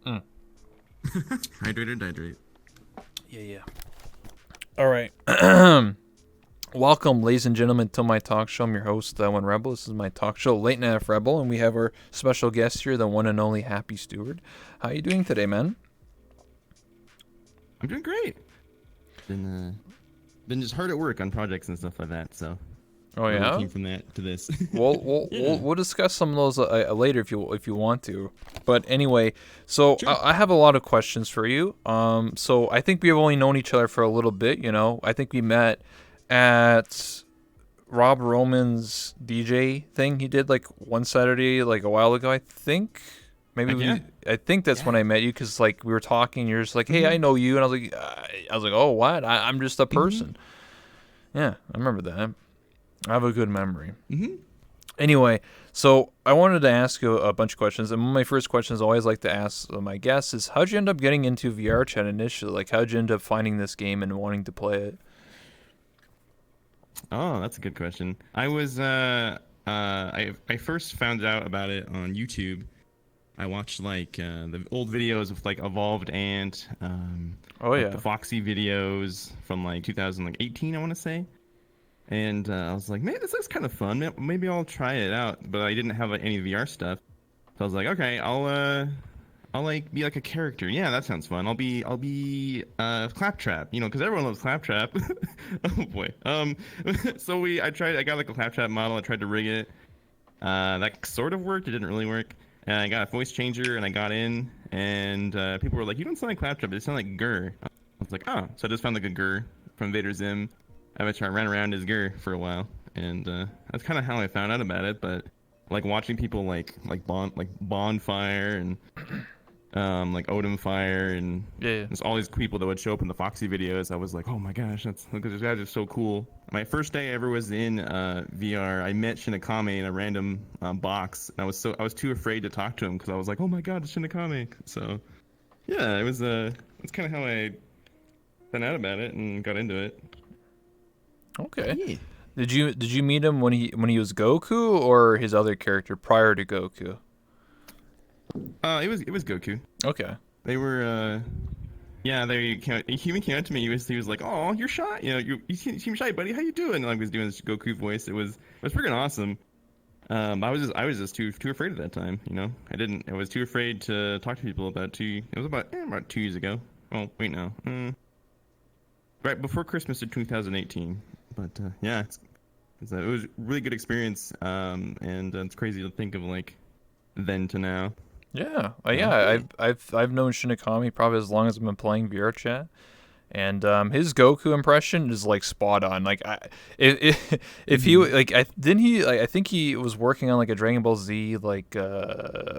Mm. Hydrate or dihydrate. Yeah, yeah. All right. Welcome, ladies and gentlemen, to my talk show. I'm your host, One Rebel. This is my talk show, Late Night F Rebel, and we have our special guest here, the one and only HappySteward. How you doing today, man? I'm doing great. Been just hard at work on projects and stuff like that. So Oh whatever yeah. came from that to this. We'll we'll, we'll, Yeah. we'll discuss some of those later if you want to. But anyway, so Sure. I have a lot of questions for you. So I think we've only known each other for a little bit. You know, I think we met at Rob Roman's DJ thing he did like one Saturday like a while ago. I think maybe Heck yeah. I think that's when Yeah. I met you because like we were talking. You're just like, hey, I Mhm. know you, and I was like, oh, what? I'm just a Mhm. person. Yeah, I remember that. I have a good memory. Mhm. Anyway, so I wanted to ask you a bunch of questions, and one of my first questions I always like to ask my guests is, how'd you end up getting into VR chat initially? Like, how'd you end up finding this game and wanting to play it? Oh, that's a good question. I first found out about it on YouTube. I watched like the old videos of like Evolved Ant, Oh like the yeah. Foxy videos from like 2018, I want to say. And I was like, man, this looks kind of fun. Maybe I'll try it out. But I didn't have like, any VR stuff, so I was like, okay, I'll like be like a character. Yeah, that sounds fun. I'll be Claptrap. You know, because everyone loves Claptrap. Oh boy. I got like a Claptrap model. I tried to rig it. That sort of worked. It didn't really work. And I got a voice changer, and I got in, and people were like, "You don't sound like Claptrap. You sound like Gurr." I was like, "Oh." So I just found like a Gurr from Vader Zim. I ran around as Gurr for a while, and that's kind of how I found out about it. But like watching people like Bonfire and like Odin Fire and Yeah. there's all these people that would show up in the Foxy videos. I was like, oh my gosh, that's look at these guys are so cool. My first day ever was in VR. I met Shinakame in a random box. And I was too afraid to talk to him because I was like, oh my god, it's Shinakame. So yeah, it was that's kind of how I found out about it and got into it. Okay. Yeah. Did you meet him when he was Goku or his other character prior to Goku? It was Goku. Okay. They were yeah, he even came up to me. He was like, "Oh, you're shy. You know, you seem shy, buddy. How you doing?" And I was doing this Goku voice. It was freaking awesome. I was just too afraid at that time. You know, I was too afraid to talk to people about two. It was about 2 years ago. Oh wait, no, right before Christmas of 2018. But yeah, it was a really good experience. And it's crazy to think of like then to now. Yeah. So Yeah. yeah. I've known Shinigami probably as long as I've been playing VR chat. And his Goku impression is like spot on. Like, if he Hmm. like, I didn't he like, I think he was working on like a Dragon Ball Z like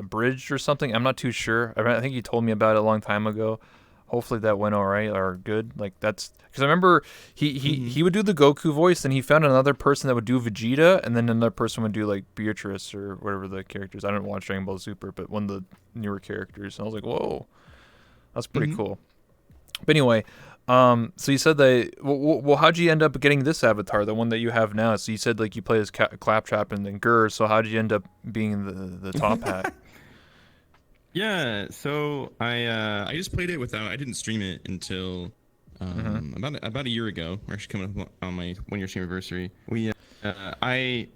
bridge or something. I'm not too sure. I think he told me about it a long time ago. Hopefully that went all right or good. Like that's because I remember he, he Hmm. he would do the Goku voice, and he found another person that would do Vegeta, and then another person would do like Beatrice or whatever the characters. I didn't watch Dragon Ball Super, but one of the newer characters. And I was like, whoa, that's pretty Hmm. cool. But anyway, so you said that. Well, how'd you end up getting this avatar, the one that you have now? So you said like you play as Claptrap and then Gurr. So how'd you end up being the top hat? Yeah, so I just played it without I didn't stream it until Mm-hmm. about a year ago. We're actually coming up on my 1 year stream anniversary. I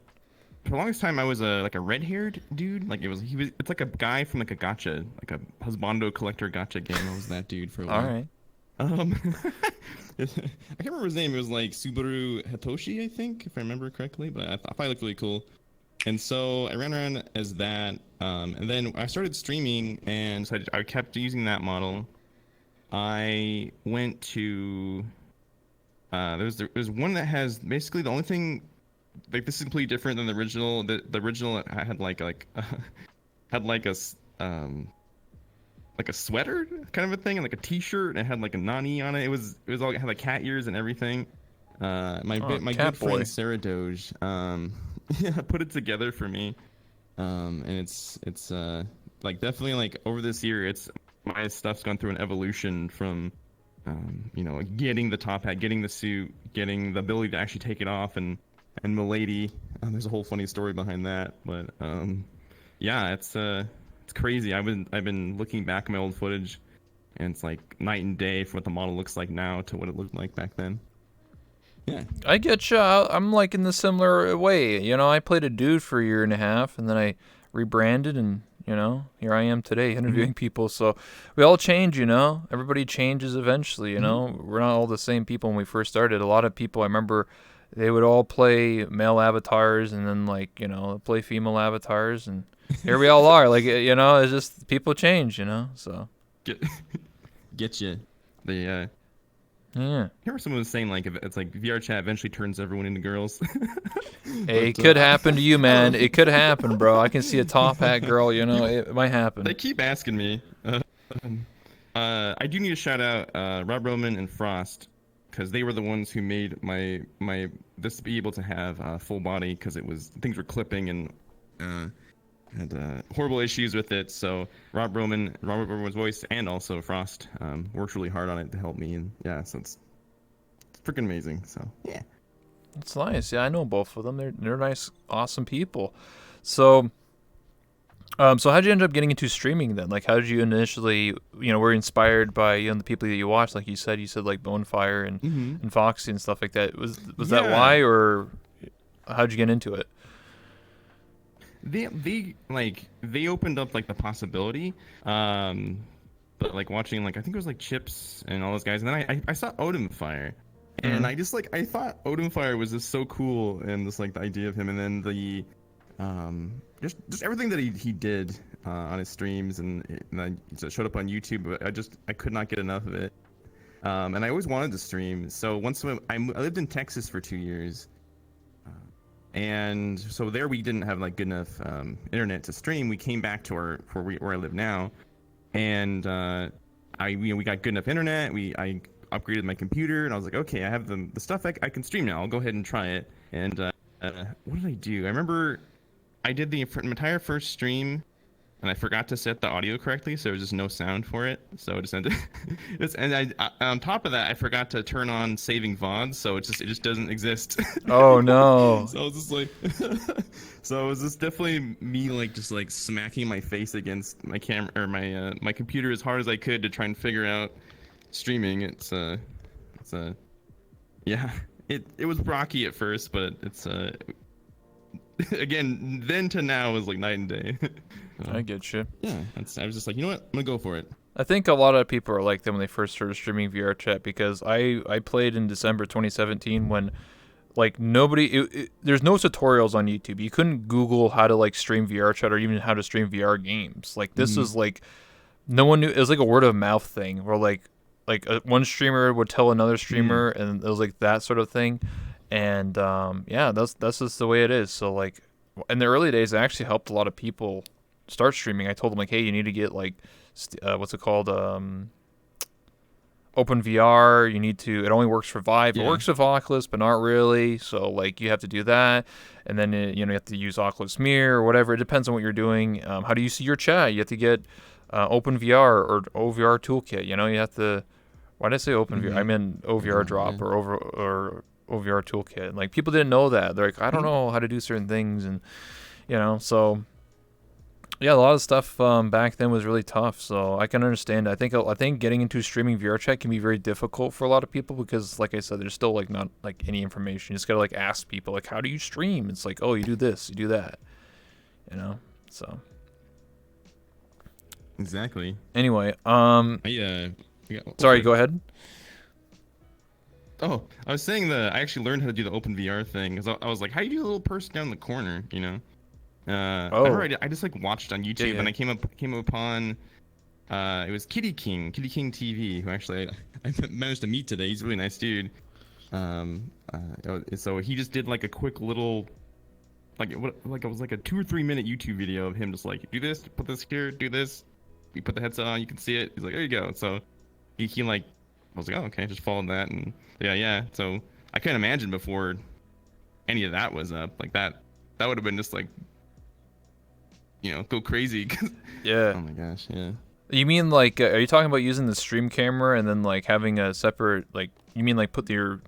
for the longest time I was a like a red haired dude. Like it's like a guy from like a gacha, like a husbando collector gacha game. I was that dude for a All while. right. Um, I can't remember his name. It was like Subaru Hitoshi, I think, if I remember correctly. But I thought he looked really cool. And so I ran around as that, and then I started streaming, and so I kept using that model. I went to there's one that has basically the only thing like this is completely different than the original. The original had had like a sweater kind of a thing and like a t-shirt and it had like a nani on it. It had like cat ears and everything. Oh, My good Cat friend Boy. Sarah Doge, yeah, put it together for me. And it's like definitely like over this year, it's my stuff's gone through an evolution from, you know, like getting the top hat, getting the suit, getting the ability to actually take it off, and Milady. There's a whole funny story behind that, but yeah, it's it's crazy. I've been looking back at my old footage, and it's like night and day for what the model looks like now to what it looked like back then. Yeah. I get you. I'm like in the similar way. You know, I played a dude for a year and a half, and then I rebranded, and you know, here I am today interviewing people. So we all change. You know, everybody changes eventually. You know, we're not all the same people when we first started. A lot of people, I remember, they would all play male avatars, and then like, you know, play female avatars, and here we all are. Like, you know, it's just people change. You know, so Get you. The yeah. I remember someone was saying like it's like VR chat eventually turns everyone into girls. Hey, it could happen to you, man. It could happen, bro. I can see a top hat girl. You know, it might happen. They keep asking me. I do need to shout out Rob Roman and Frost, because they were the ones who made my this be able to have full body, because things were clipping and had horrible issues with it. So Robert Roman's voice, and also Frost worked really hard on it to help me, and yeah, so it's freaking amazing. So yeah, It's nice. Yeah, I know both of them. They're nice, awesome people. So, so how did you end up getting into streaming then? Like, how did you initially, you know, were you inspired by, you know, the people that you watched? Like you said like Bonefire and Foxy and stuff like that. Was that why, or how'd you get into it? They opened up like the possibility, but like watching, like I think it was like Chips and all those guys, and then I saw Odin Fire, and I thought Odin Fire was just so cool, and just like the idea of him, and then the just everything that he did on his streams, and it showed up on YouTube, but I could not get enough of it, and I always wanted to stream. So once I lived in Texas for 2 years. And so there we didn't have like good enough internet to stream. We came back to where I live now, and we got good enough internet. I upgraded my computer, and I was like, okay, I have the stuff I can stream now. I'll go ahead and try it. And what did I do? I remember I did the entire first stream, and I forgot to set the audio correctly, so there was just no sound for it. So it just ended. And on top of that, I forgot to turn on saving VODs, so it just doesn't exist. Oh no! So I was just like, so it was just definitely me like just like smacking my face against my camera or my computer as hard as I could to try and figure out streaming. Yeah, it was rocky at first, but it's again, then to now is like night and day. I get you. Yeah, I was just like, you know what, I'm gonna go for it. I think a lot of people are like that when they first started streaming VR chat, because I played in December 2017 when like there's no tutorials on YouTube. You couldn't Google how to like stream VR chat or even how to stream VR games. Like this is like no one knew. It was like a word of mouth thing where like one streamer would tell another streamer, and it was like that sort of thing. And yeah, that's just the way it is. So like in the early days, I actually helped a lot of people start streaming. I told them like, hey, you need to get like what's it called, Open VR. You need to. It only works for Vive. Yeah. It works with Oculus, but not really. So like you have to do that, and then you have to use Oculus Mirror or whatever. It depends on what you're doing. How do you see your chat? You have to get Open VR or OVR Toolkit. You know, you have to. Why did I say Open VR? I meant OVR Drop or OVR Toolkit. And like people didn't know that. They're like, I don't know how to do certain things, and so. Yeah, a lot of stuff back then was really tough, so I can understand. I think getting into streaming VR chat can be very difficult for a lot of people because, like I said, there's still like not like any information. You just gotta like ask people like, how do you stream? It's like, oh, you do this, you do that, So exactly. Anyway, sorry, go ahead. Oh, I was saying I actually learned how to do the Open VR thing because I was like, how do you do the little person down in the corner? I just like watched on YouTube, and I came upon it was Kitty King TV, who actually I managed to meet today. He's a really nice dude. So he just did like a quick little it was like a 2 or 3 minute YouTube video of him just like, do this, put this here, do this. You put the headset on, you can see it. He's like, there you go. So he like, I was like, oh, okay, just followed that, and yeah. So I can't imagine before any of that was up like that. That would have been just like, go crazy. Yeah. Oh my gosh, yeah. You mean like, are you talking about using the stream camera and then like having a separate, like, you mean like put your,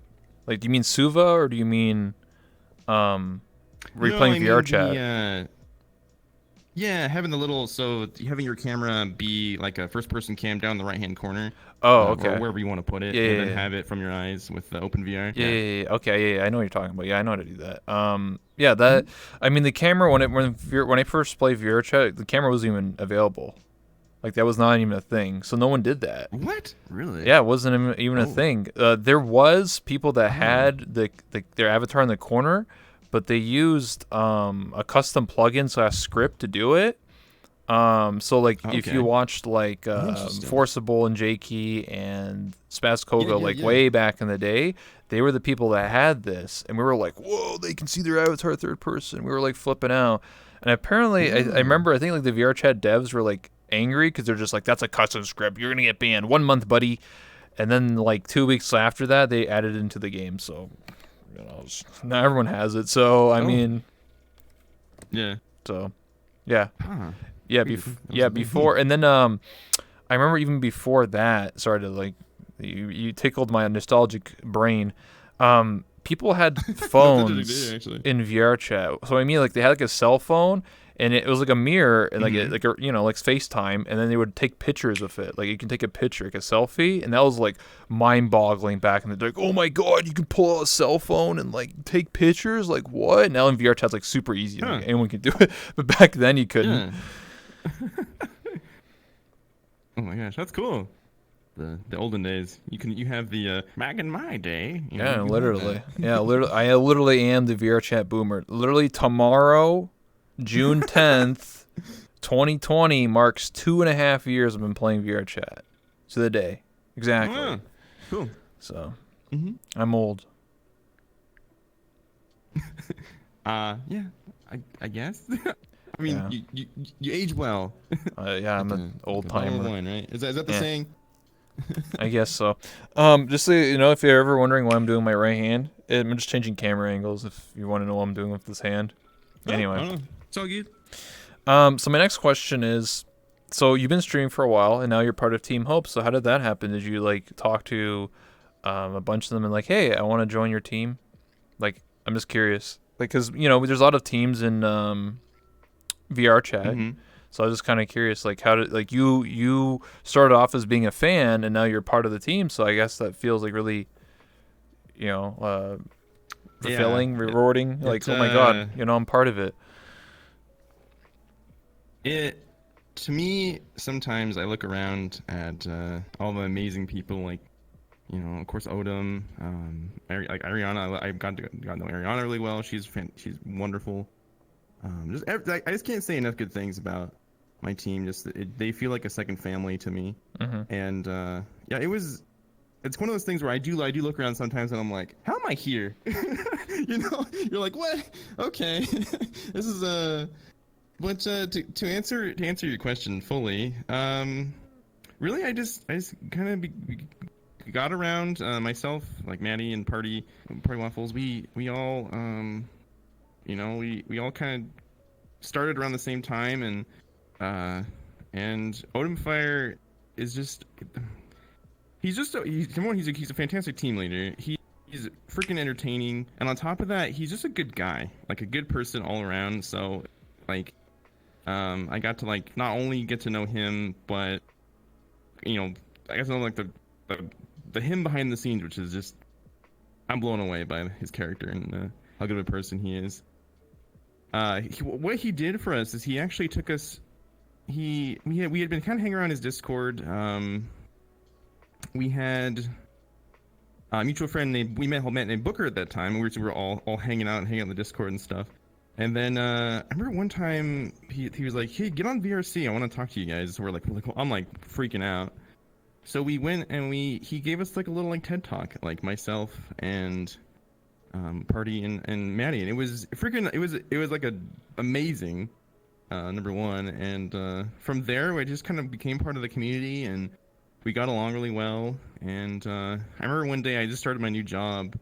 like, do you mean Suva or do you mean replaying VR chat? Yeah, having the little so having your camera be like a first-person cam down the right-hand corner, Oh, or okay. wherever you want to put it, Yeah, and yeah, then yeah. have it from your eyes with the open VR. Yeah, Yeah. yeah, yeah. Okay, yeah, yeah, I know what you're talking about. Yeah, I know how to do that. Yeah, that. Mhm. I mean, the camera when I first played VR chat, the camera wasn't even available. Like that was not even a thing. So no one did that. What? Really? Yeah, it wasn't even a Oh. thing. There was people that Oh. had their avatar in the corner, but they used a custom plugin slash script to do it. So like if you Okay. watched like Interesting. Forcible and J Key and Spaz Yeah, Koga yeah, like yeah. way back in the day, they were the people that had this, and we were like, whoa, they can see their avatar third person. We were like flipping out, and apparently I Oh. remember I think like the VR chat devs were like angry because they're just like that's a custom script. You're gonna get banned 1 month, buddy. And then like 2 weeks after that, they added it into the game. So now everyone has it. So I Oh. mean, Yeah. so yeah. Huh. Yeah, Weird. That was yeah, a thing. before, and then I remember even before that. Sorry to like, you tickled my nostalgic brain. People had That's interesting, phones actually. in VR chat. So I mean, like they had like a cell phone, and it was like a mirror, and like Mm-hmm. like FaceTime, and then they would take pictures of it. Like you can take a picture, like a selfie, and that was like mind-boggling back in the day. Like, oh my god, you can pull out a cell phone and like take pictures. Like what? Now in VR chat's like super easy. Like Huh. anyone can do it, but back then you couldn't. Yeah. Oh my gosh, that's cool. The olden days. You have the back in my day. You Yeah, can have literally. that. Yeah, literally. I literally am the VR chat boomer. Literally tomorrow, June 10th, 2020 marks 2.5 years I've been playing VR chat to the day. Oh yeah. Exactly. Cool. So Mm-hmm. I'm old. Yeah. I guess. I mean, Yeah. you age well. Yeah, I'm Like an like old a bottle of timer. wine, right? Is that the Yeah, saying? I guess so. Just so you know, if you're ever wondering why I'm doing my right hand, I'm just changing camera angles. If you want to know what I'm doing with this hand. Oh, I Anyway. don't know. It's all good. So my next question is, so you've been streaming for a while, and now you're part of Team Hope. So how did that happen? Did you like talk to a bunch of them and like, hey, I want to join your team? Like, I'm just curious, like, cause there's a lot of teams in VR chat. Mm-hmm. So I was just kind of curious, like, how did like you started off as being a fan, and now you're part of the team. So I guess that feels like really, you know, uh, Yeah. fulfilling, rewarding. It Like, oh my god, I'm part of it. it to me sometimes I look around at all the amazing people like of course Odom, like Ariana. I got to know Ariana really well. She's wonderful. I just can't say enough good things about my team. They feel like a second family to me. Hmm. And yeah, it's one of those things where I do look around sometimes and I'm like, how am I here? You're like, what? Okay, this is But to answer your question fully, really I just kind of got around myself, like Maddie and Party Waffles. We all we all kind of started around the same time, uh and Odin Fire is just he's a fantastic team leader. He's freaking entertaining, and on top of that, he's just a good guy, like a good person all around. So like I got to like not only get to know him, but I got to know like the him behind the scenes, which is just I'm blown away by his character and how good of a person he is. What he did for us is he actually took us. We had been kind of hanging around his Discord. We had a mutual friend named Booker at that time. We were all hanging out in the Discord and stuff. And then I remember one time he was like, "Hey, get on VRC. I want to talk to you guys." So we're like, I'm like freaking out. So we went and he gave us like a little like TED talk, like myself and Party and Maddie, and it was like a amazing number one. And from there, we just kind of became part of the community, and we got along really well. And I remember one day I just started my new job,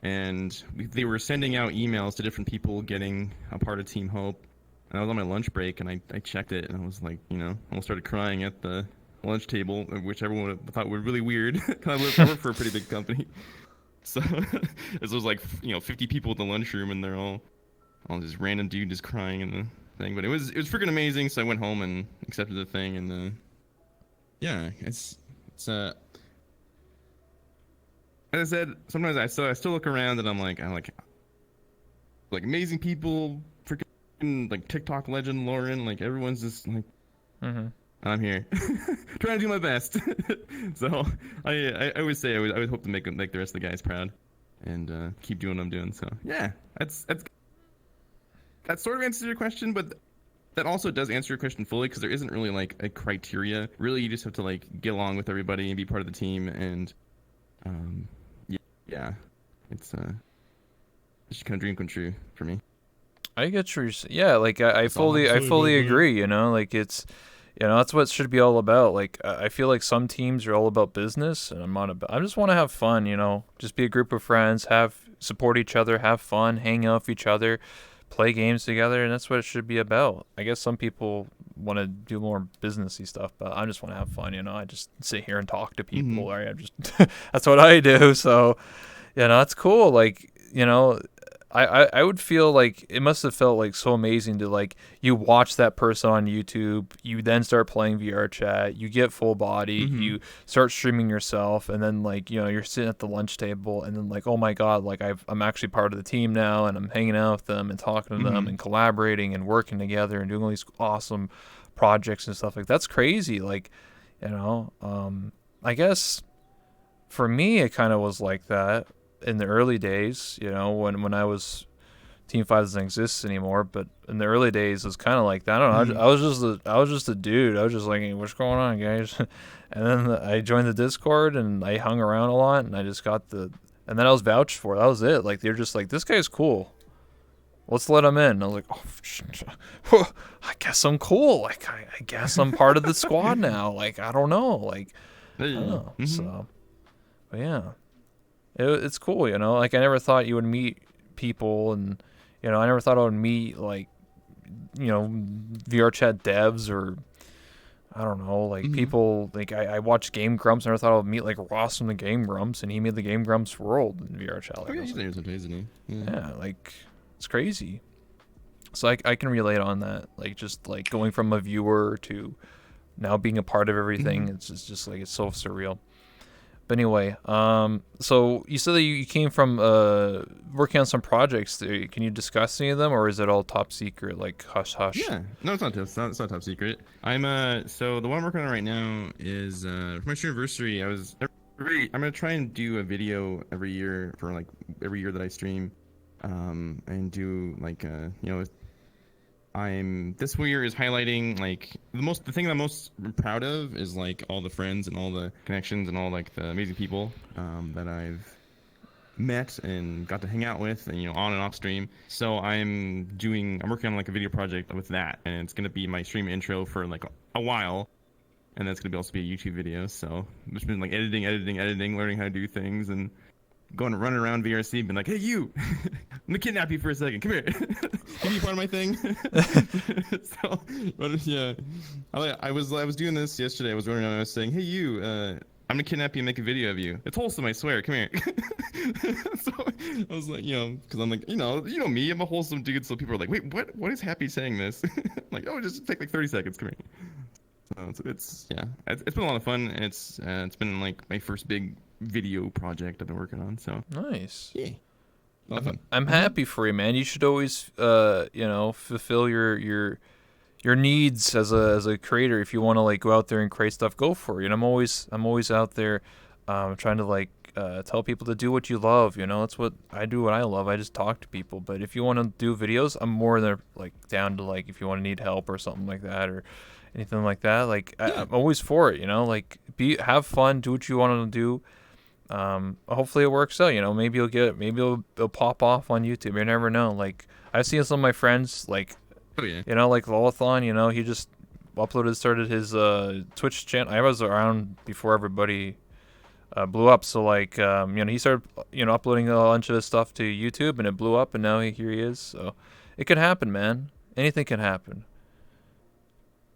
and they were sending out emails to different people getting a part of Team Hope. And I was on my lunch break, and I checked it, and I was like, almost started crying at the lunch table, which everyone thought were really weird. I work for a pretty big company, so this was like 50 people in the lunchroom, and they're all just random dude just crying in the thing, but it was freaking amazing. So I went home and accepted the thing, and yeah, it's as I said, sometimes I still look around and I'm like amazing people, freaking like TikTok legend Lauren, like everyone's just like, I'm here trying to do my best. So I always say I always hope to make the rest of the guys proud, and keep doing what I'm doing. So yeah, that sort of answers your question, but that also does answer your question fully, because there isn't really like a criteria. Really, you just have to like get along with everybody and be part of the team, and yeah, it's just kind of dream come true for me. I get your yeah, like I That's all I have to say fully about that. agree. You know, like it's that's what it should be all about. Like I feel like some teams are all about business, and I'm not about. I just want to have fun. You know, just be a group of friends, support each other, have fun, hang out with each other, play games together, and that's what it should be about. I guess some people want to do more businessy stuff, but I just want to have fun. You know, I just sit here and talk to people. Right? I just that's what I do. So, it's cool. Like, I would feel like it must have felt like so amazing to like you watch that person on YouTube, you then start playing VR chat, you get full body, you start streaming yourself, and then like you're sitting at the lunch table, and then like, oh my god, like I'm actually part of the team now, and I'm hanging out with them and talking to them and collaborating and working together and doing all these awesome projects and stuff. Like that's crazy. Like I guess for me it kind of was like that in the early days, when I was Team 5 doesn't exist anymore, but in the early days it was kind of like that. I don't know. I was just a dude. I was just like, hey, what's going on, guys? And then I joined the Discord and I hung around a lot, and I just got and then I was vouched for. That was it. Like they're just like, this guy's cool. Let's let him in. And I was like, oh, I guess I'm cool. Like I guess I'm part of the squad now. Like I don't know. Like I don't know. So, but yeah. It's cool, like I never thought you would meet people, and I never thought I would meet like VR chat devs, or I don't know, like people like I watched Game Grumps, and I never thought I would meet like Ross from the Game Grumps, and he made the Game Grumps world in VR chat. Like, He's there sometimes, isn't he? Yeah, like it's crazy. So I can relate on that, like just like going from a viewer to now being a part of everything. It's just like it's so surreal. But anyway, so you said that you came from working on some projects. Can you discuss any of them, or is it all top secret, like hush hush? Yeah, no, it's not top secret. I'm so the one I'm working on right now is for my anniversary. I'm gonna try and do a video every year for like every year that I stream, and do like this year is highlighting like the thing that I'm most proud of is like all the friends and all the connections and all like the amazing people that I've met and got to hang out with, and on and off stream. So I'm working on like a video project with that, and it's gonna be my stream intro for like a while, and that's gonna also be a YouTube video. So I've just been like editing, learning how to do things, and running around VRC, been like, hey you, I'm gonna kidnap you for a second. Come here. Can you be part of my thing? So, but yeah, I was doing this yesterday. I was running around and I was saying, hey you, I'm gonna kidnap you and make a video of you. It's wholesome, I swear. Come here. So I was like, because I'm like, me, I'm a wholesome dude. So people are like, wait, what is Happy saying this? Like, oh, just take like 30 seconds. Come here. So it's been a lot of fun, and it's been like my first big video project I've been working on. So nice. Yeah. I'm happy for you, man. You should always fulfill your needs as a creator. If you want to like go out there and create stuff, go for it. I'm always out there trying to like tell people to do what you love. That's what I do. What I love. I just talk to people. But if you want to do videos, I'm more than like down to like if you want to need help or something like that, or anything like that. Like I'm always for it. Like have fun, do what you want to do. Hopefully it works out. Maybe it'll pop off on YouTube. You never know. Like I've seen some of my friends, like like Lolathon. He just started his Twitch channel. I was around before everybody blew up. So like he started uploading a bunch of his stuff to YouTube, and it blew up, and now here he is. So it can happen, man. Anything can happen.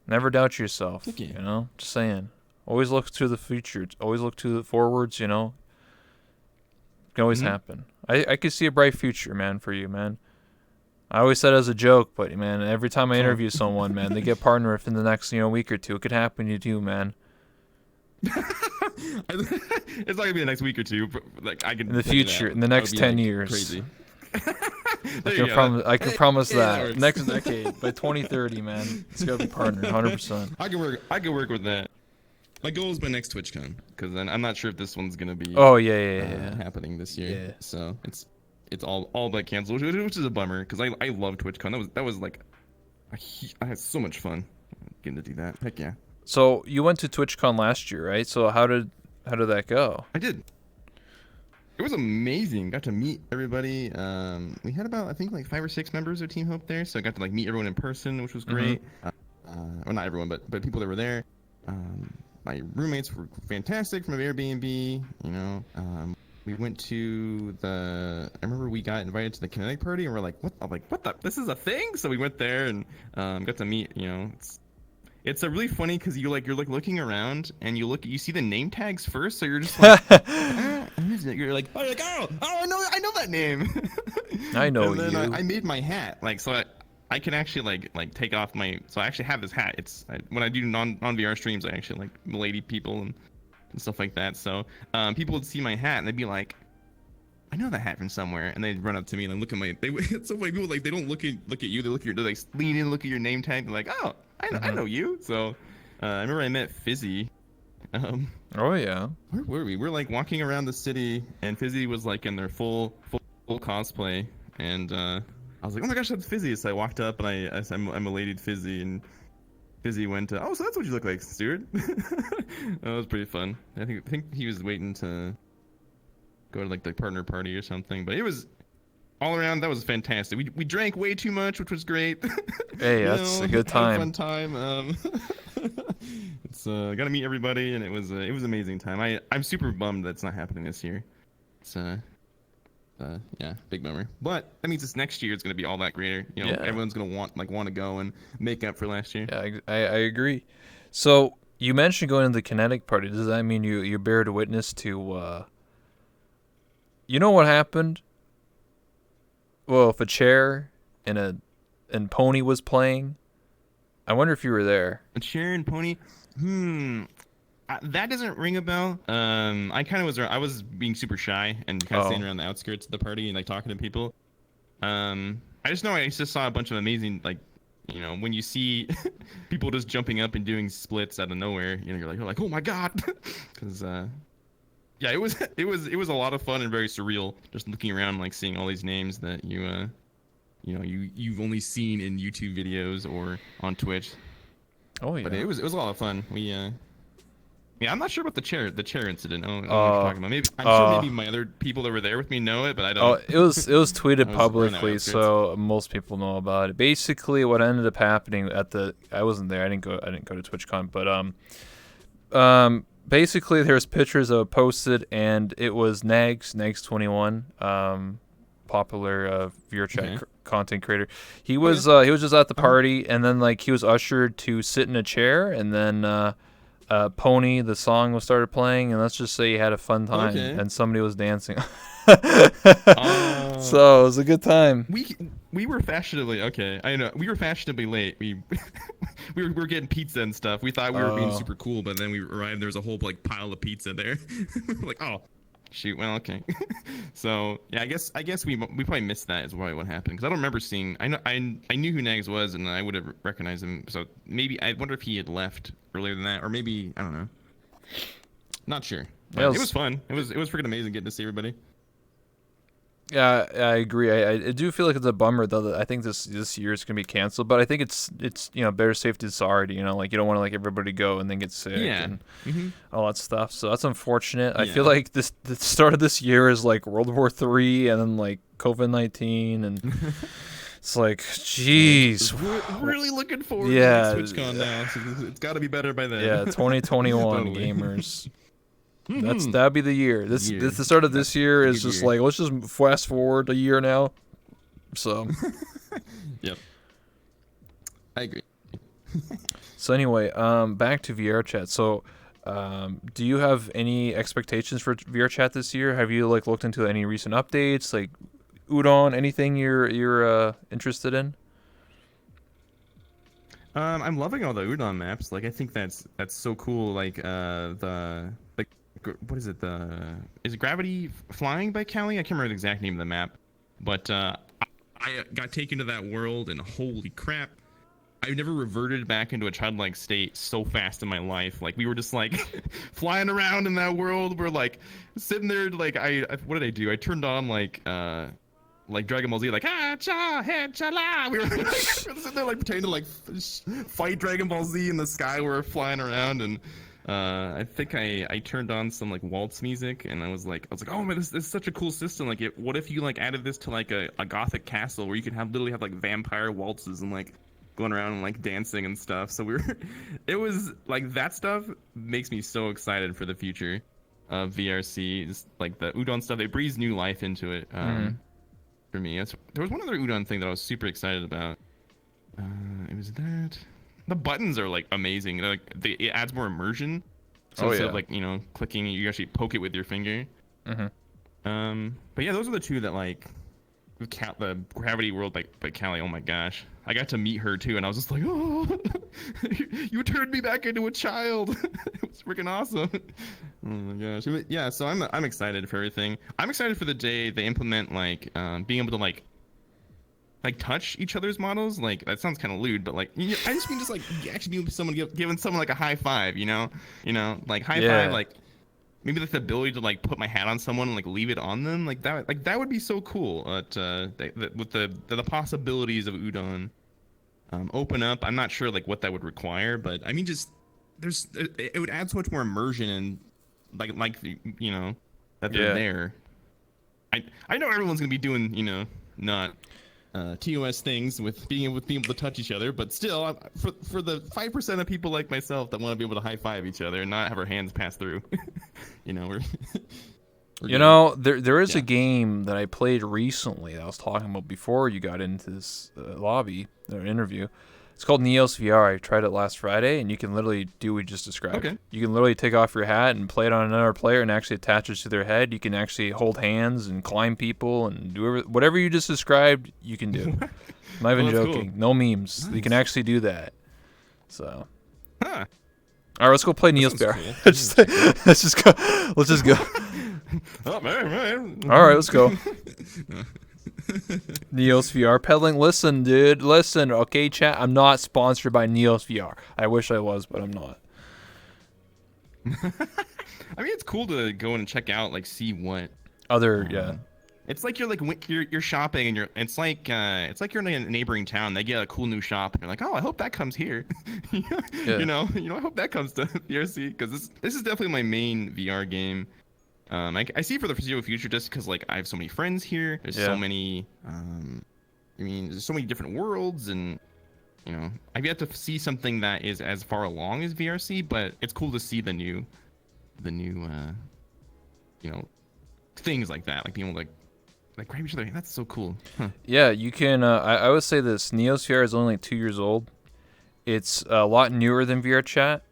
Never doubt yourself. Just saying. Always look to the future. Always look to the forwards. It can always happen. I could see a bright future, man, for you, man. I always said it as a joke, but man, every time I interview someone, man, they get partner within the next week or two. It could happen to you too, man. It's not gonna be the next week or two. But, like I can In the future, in the next 10 years. Crazy. I can promise that. Next decade, by 2030, man, it's gonna be partnered 100%. I can work with that. My goal is by next TwitchCon, because then I'm not sure if this one's gonna be. Oh yeah. Happening this year. Yeah. So it's all but canceled, which is a bummer, because I love TwitchCon. That was like, I had so much fun getting to do that. Heck yeah. So you went to TwitchCon last year, right? So how did that go? I did. It was amazing. Got to meet everybody. We had about, I think, like 5 or 6 members of Team Hope there, so I got to like meet everyone in person, which was great. Well, not everyone, but people that were there. My roommates were fantastic from Airbnb. You know, we went to I remember we got invited to the Kinetic party, and we're like, what? I'm like, what the? This is a thing? So we went there and got to meet. You know, it's a really funny because you're like looking around and you see the name tags first, so you're just like, you're like, oh, I know that name. I know and then you. I made my hat, like, so I can actually like take off my, so I actually have this hat. When I do non VR streams, I actually like milady people and stuff like that. So people would see my hat and they'd be like, I know that hat from somewhere, and they'd run up to me and I look at my. It's so funny, people like they don't look at you. They like lean in, and look at your name tag. They're like, oh, I know you. So I remember I met Fizzy. Oh yeah. Where were we? We're like walking around the city, and Fizzy was like in their full cosplay, and I was like, oh my gosh, that's Fizzy. So I walked up and I'm a lady Fizzy, and Fizzy went, oh, so that's what you look like, Steward. That was pretty fun. I think he was waiting to go to like the partner party or something, but it was all around, that was fantastic. We drank way too much, which was great. Hey, that's a good time. Fun time. It's got to meet everybody, and it was amazing time. I'm super bummed that's not happening this year. It's yeah, big bummer. But that means this next year it's gonna be all that greater. You know, everyone's gonna want to go and make up for last year. Yeah, I agree. So you mentioned going to the Kinetic party. Does that mean you bared witness to? You know what happened? Well, if a chair and Pony was playing, I wonder if you were there. A chair and Pony? That doesn't ring a bell. I was being super shy and kind of standing around the outskirts of the party and like talking to people. I just know I just saw a bunch of amazing, like, you know, when you see people just jumping up and doing splits out of nowhere, you know, you're like, oh my god, because yeah, it was a lot of fun and very surreal, just looking around, like seeing all these names that you've only seen in YouTube videos or on Twitch. Oh yeah. But it was a lot of fun. Yeah, I'm not sure about the chair incident. I don't know what you're talking about. I'm sure maybe my other people that were there with me know it, but I don't. It was tweeted publicly, so most people know about it. Basically, what ended up happening I wasn't there. I didn't go to TwitchCon, but basically there's pictures that were posted, and it was Nags21, popular VR chat content creator. He was just at the party, and then like he was ushered to sit in a chair, and then Pony, the song was started playing, and let's just say he had a fun time, and somebody was dancing. So it was a good time. We were fashionably we were fashionably late. We were getting pizza and stuff. We thought we were being super cool, but then we arrived. There was a whole like pile of pizza there. We're like, oh shoot, well, okay. So yeah, I guess we probably missed that, is probably what happened, because I don't remember seeing. I knew who Nags was, and I would have recognized him. So maybe I wonder if he had left earlier than that, or maybe I don't know. Not sure. But it was fun. It was freaking amazing getting to see everybody. Yeah, I agree. I do feel like it's a bummer though that I think this year is gonna be canceled, but I think it's better safe than sorry. You know, like you don't want to like everybody go and then get sick and all that stuff. So that's unfortunate. I feel like the start of this year is like World War III and then like COVID-19 and it's like, jeez. We're really looking forward to TwitchCon now. So it's got to be better by then. Yeah, 2021 gamers. That'd be the year. The start of this year is just like, let's just fast forward a year now. So yep, I agree. So anyway, back to VR chat. So do you have any expectations for VR chat this year? Have you like looked into any recent updates? Like, Udon, anything you're interested in? I'm loving all the Udon maps. Like I think that's so cool. Like what is it? Is it Gravity Flying by Cali? I can't remember the exact name of the map, but I got taken to that world and holy crap. I've never reverted back into a childlike state so fast in my life. Like we were just like flying around in that world. We're like sitting there like what did I do? I turned on like Dragon Ball Z, like cha head cha la. We were sitting there like pretending to like fight Dragon Ball Z in the sky. We were flying around, and I think I turned on some like waltz music, and I was like, oh man, this is such a cool system. Like, what if you like added this to like a gothic castle where you could literally have like vampire waltzes and like going around and like dancing and stuff. So it was like that stuff makes me so excited for the future of VRC. Just like the Udon stuff, they breathe new life into it. For me, there was one other Udon thing that I was super excited about. It was that the buttons are like amazing. It adds more immersion. So instead of like clicking, you actually poke it with your finger. But yeah, those are the two that like the Gravity World by Callie. Oh my gosh, I got to meet her too, and I was just like, oh, you turned me back into a child. It was freaking awesome. Oh my gosh. Yeah, so I'm excited for everything. I'm excited for the day they implement like being able to like touch each other's models. Like that sounds kind of lewd, but like I just mean just like actually being someone giving someone like a high five. Like high five, like maybe like the ability to like put my hat on someone and like leave it on them. Like that would be so cool. With the possibilities of Udon open up. I'm not sure like what that would require, but I mean just it would add so much more immersion and like that they're there. I know everyone's gonna be doing not TOS things with being able to touch each other, but still for the 5% of people like myself that want to be able to high five each other and not have our hands pass through, we're there is a game that I played recently that I was talking about before you got into this lobby or interview. It's called Neos VR. I tried it last Friday, and you can literally do what you just described. Okay. You can literally take off your hat and play it on another player and actually attach it to their head. You can actually hold hands and climb people and do whatever you just described, you can do. I'm not even joking. Cool. No memes. Nice. You can actually do that. So. Huh. All right, let's go play Neos VR. Cool. let's just go. Let's just go. Oh, man. All right, let's go. Neos VR peddling. Listen, dude. Listen. Okay, chat. I'm not sponsored by Neos VR. I wish I was, but I'm not. I mean, it's cool to go in and check out, like, see what other. Yeah. It's like you're shopping and it's like you're in a neighboring town. They get a cool new shop and you're like, oh, I hope that comes here. Yeah. I hope that comes to VRC because this is definitely my main VR game. I see for the foreseeable future just because like I have so many friends here. There's so many. There's so many different worlds and I've yet to see something that is as far along as VRC, but it's cool to see the new things like that, like being able to like grab each other. That's so cool. Huh. Yeah, you can. I would say this Neos VR is only 2 years old. It's a lot newer than VR Chat.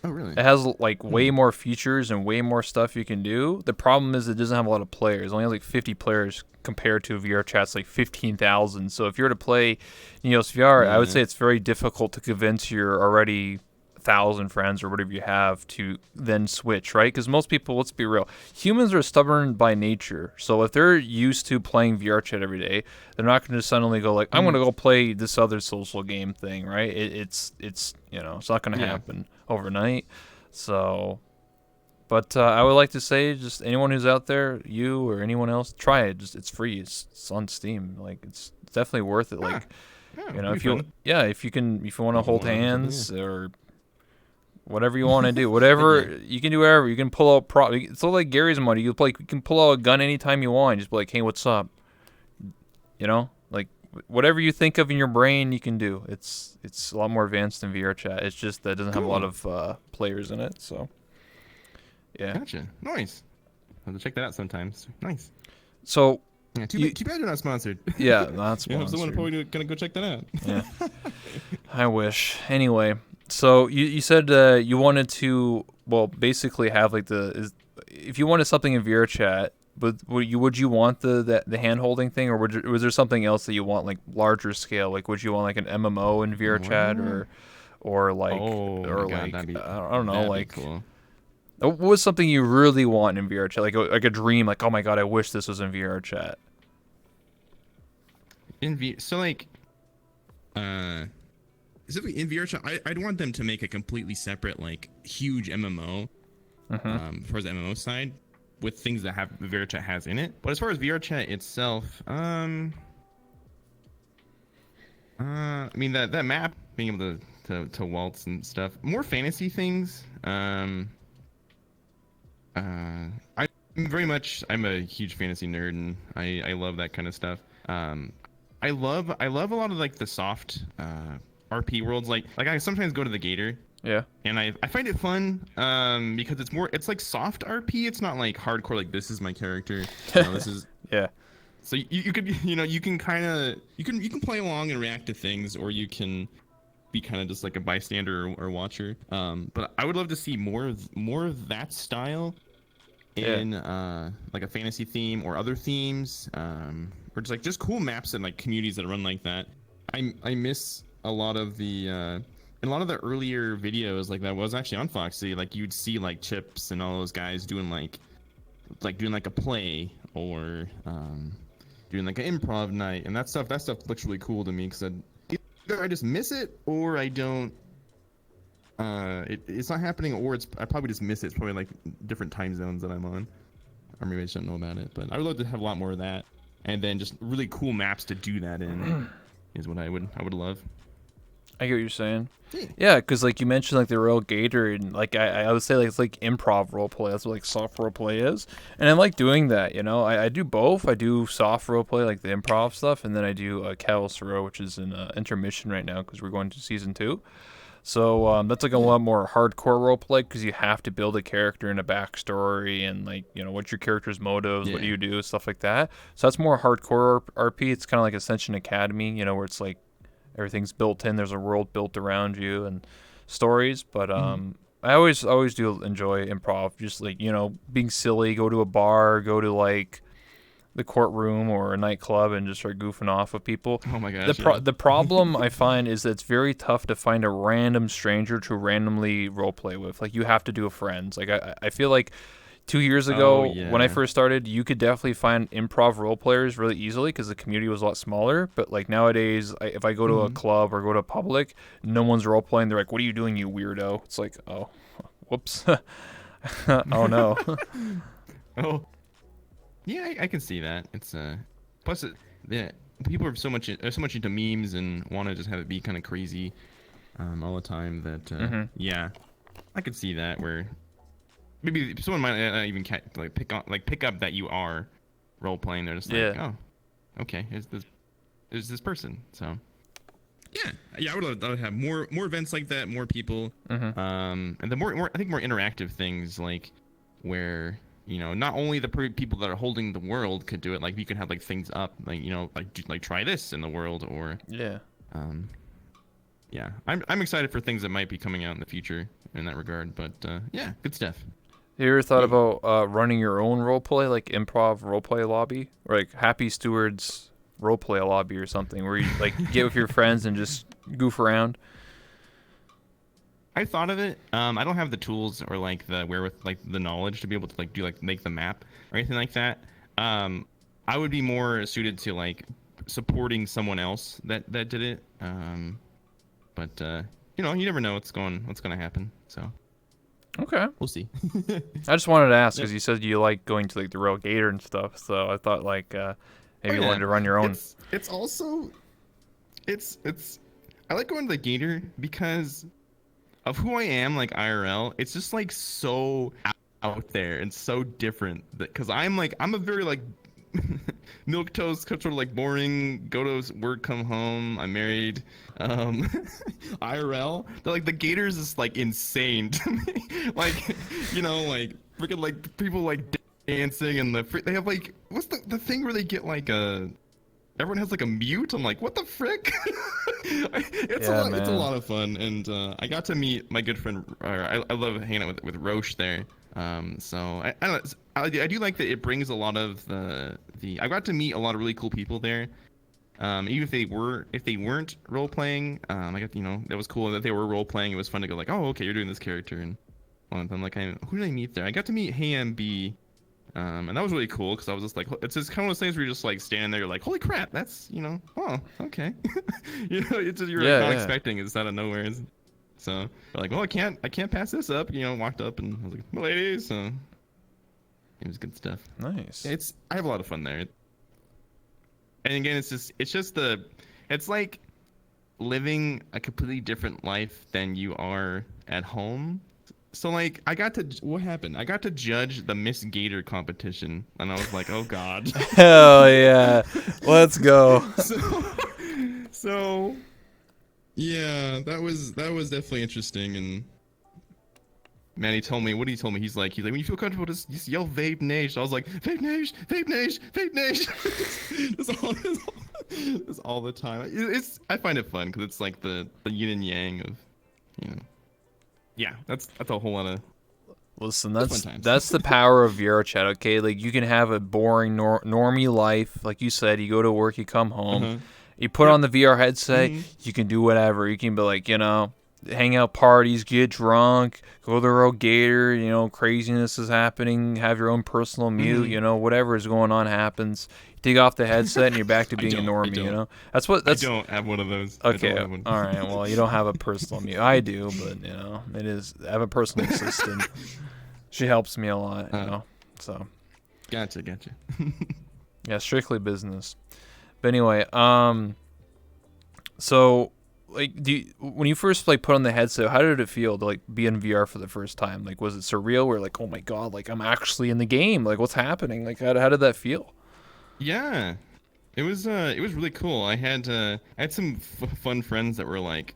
Oh, really? It has like way more features and way more stuff you can do. The problem is it doesn't have a lot of players. It only has like 50 players compared to VR Chat's like 15,000. So if you were to play Neos VR, I would say it's very difficult to convince your already 1,000 friends or whatever you have to then switch, right? Because most people, let's be real, humans are stubborn by nature. So if they're used to playing VR Chat every day, they're not going to suddenly go like, I'm going to go play this other social game thing, right? It's not going to happen overnight. So, but I would like to say, just anyone who's out there, you or anyone else, try it. It's free. It's on Steam. Like it's definitely worth it. Like if you want to hold hands or whatever you want to do, whatever you can do, whatever you can pull out. It's like Gary's money. You can pull out a gun anytime you want. Just be like, hey, what's up? Like whatever you think of in your brain, you can do. It's a lot more advanced than VR Chat. It's just that it doesn't have a lot of players in it. So yeah, gotcha. Nice. I'll have to check that out sometimes. Nice. So too bad you're not sponsored. Yeah, not sponsored. Someone probably gonna go check that out. Yeah, I wish. Anyway. So you said you wanted to basically have like if you wanted something in VR Chat, But would you want the hand holding thing, or was there something else that you want, like larger scale? Like would you want like an MMO in VR chat, What? or like Oh my or god, like I don't know, that'd be like cool. what was something you really want in VR chat? Like a dream, like oh my god, I wish this was in VR chat. So like, uh, specifically in VR chat, I'd want them to make a completely separate, like, huge MMO. As far as the MMO side, with things that have VR chat has in it. But as far as VR chat itself, I mean that map being able to waltz and stuff, more fantasy things. I'm a huge fantasy nerd, and I love that kind of stuff. I love a lot of like the soft RP worlds. Like I sometimes go to the Gator. Yeah. And I find it fun because it's like soft RP. It's not like hardcore, like this is my character. This is Yeah. So you could you can kind of you can play along and react to things, or you can be kind of just like a bystander or watcher. But I would love to see more of that style in like a fantasy theme or other themes, or just cool maps and like communities that run like that. I miss a lot of the in a lot of the earlier videos like that was actually on Foxy. Like you'd see like Chips and all those guys doing like doing like a play, or doing like an improv night, and that stuff looks really cool to me, because either I just miss it, or I don't. It's not happening, or I probably just miss it. It's probably like different time zones that I'm on, or maybe I just don't know about it. But I would love to have a lot more of that, and then just really cool maps to do that in is what I would love. I get what you're saying. Yeah, because like you mentioned, like the Royal Gator, and like I would say like it's like improv roleplay. That's what like soft roleplay is, and I like doing that. You know, I do both. I do soft roleplay, like the improv stuff, and then I do Callus Row, which is in intermission right now because we're going to season 2. So that's like a lot more hardcore roleplay, because you have to build a character and a backstory, and like what's your character's motives, what do you do, stuff like that. So that's more hardcore RP. It's kind of like Ascension Academy, where it's like everything's built in. There's a world built around you and stories. But I always do enjoy improv. Just like being silly, go to a bar, go to like the courtroom or a nightclub, and just start goofing off with people. Oh my gosh. The problem I find is that it's very tough to find a random stranger to randomly roleplay with. Like you have to do a friends. Like I feel like 2 years ago when I first started, you could definitely find improv role players really easily because the community was a lot smaller. But like nowadays, if I go to a club or go to a public, no one's role playing. They're like, "What are you doing, you weirdo?" It's like, oh, whoops. Oh no. Oh. Yeah, I can see that. It's plus people are so much into memes and want to just have it be kind of crazy all the time that yeah, I could see that, where maybe someone might not even pick up that you are role playing. They're just like, oh, okay, there's this person. So yeah, I would have more events like that, more people, and the more I think more interactive things, like where not only the people that are holding the world could do it. Like you could have like things up, like like try this in the world, or yeah. I'm excited for things that might be coming out in the future in that regard. But yeah, good stuff. You ever thought about running your own roleplay, like improv roleplay lobby, or like Happy Steward's roleplay lobby or something, where you like get with your friends and just goof around? I thought of it. I don't have the tools or like the knowledge to be able to make the map or anything like that. I would be more suited to like supporting someone else that did it. But you never know what's gonna happen. So okay, we'll see. I just wanted to ask because you said you like going to like the Royal Gator and stuff. So I thought like maybe you wanted to run your own. It's also I like going to the Gator because of who I am, like IRL. It's just like so out there and so different, because I'm a very like milquetoast, sort of like boring, go to work, come home, I'm married. IRL, the Gators is like insane to me. Like like freaking like people like dancing, and they have like, what's the thing where they get like everyone has like a mute. I'm like, what the frick? It's a lot of fun, and I got to meet my good friend. I love hanging out with Roche there. So I don't know. I do like that it brings a lot of the I got to meet a lot of really cool people there. Even if they weren't role playing, I got, that was cool that they were role playing. It was fun to go like, oh, okay, you're doing this character, and one of them like, who did I meet there? I got to meet Hey MB, and that was really cool because I was just like, it's just kind of one of those things where you're just like standing there, you're like, holy crap, that's oh, okay, it's just, you're Yeah, not yeah. expecting it's out of nowhere. So you're like, well, I can't pass this up. Walked up and I was like, ladies. So it was good stuff. Nice. I have a lot of fun there. And again, it's like living a completely different life than you are at home. So like, what happened? I got to judge the Miss Gator competition, and I was like, oh god. Hell yeah. Let's go. So yeah, that was definitely interesting. And man, he told me, he's like, when you feel comfortable, just yell Vape Nation. I was like, Vape Nation, Vape Nation, Vape Nation. That's all the time. I find it fun because it's like the yin and yang of, yeah, that's a whole lot of. Listen, that's the power of VR chat, okay? Like, you can have a boring normie life, like you said. You go to work, you come home, you put on the VR headset, you can do whatever. You can be like, hang out parties, get drunk, go to the road gator, craziness is happening, have your own personal mute, whatever is going on happens. You take off the headset and you're back to being a normie, That's I don't have one of those. Okay, all right. Well, you don't have a personal mute. I do, but I have a personal assistant. She helps me a lot, so. Gotcha. Yeah, strictly business. But anyway, so like, when you first like put on the headset, how did it feel to like be in VR for the first time? Like, was it surreal? Where like, oh my god, like I'm actually in the game. Like, what's happening? Like, how did that feel? Yeah, it was really cool. I had some fun friends that were like,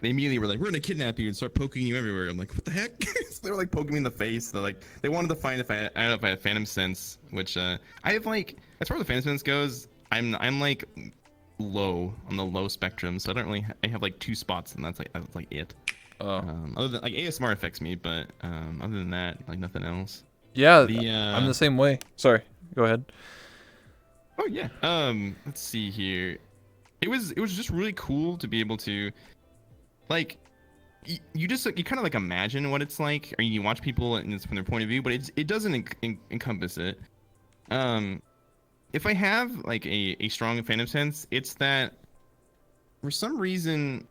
they immediately were like, we're gonna kidnap you and start poking you everywhere. I'm like, what the heck? So they were like poking me in the face. They wanted to find if I had Phantom Sense, which I have like, as far as the Phantom Sense goes, I'm like low on the low spectrum, so I have like 2 spots, and that's like it. Other than like ASMR affects me, but other than that, like nothing else. Yeah, I'm the same way. Sorry, go ahead. Oh yeah. Let's see here. It was just really cool to be able to, like, you just you kind of like imagine what it's like, or you watch people and it's from their point of view, but it doesn't encompass it. If I have like a strong Phantom Sense, it's that for some reason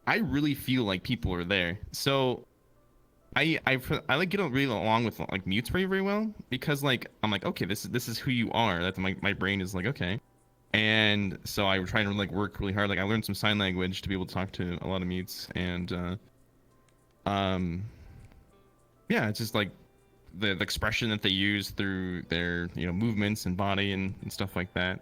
I really feel like people are there. So I like get really along with like mutes very well, because like I'm like, okay, this is who you are. That's my brain is like, okay. And so I was trying to like work really hard. Like I learned some sign language to be able to talk to a lot of mutes, and yeah, it's just like the expression that they use through their movements and body and stuff like that.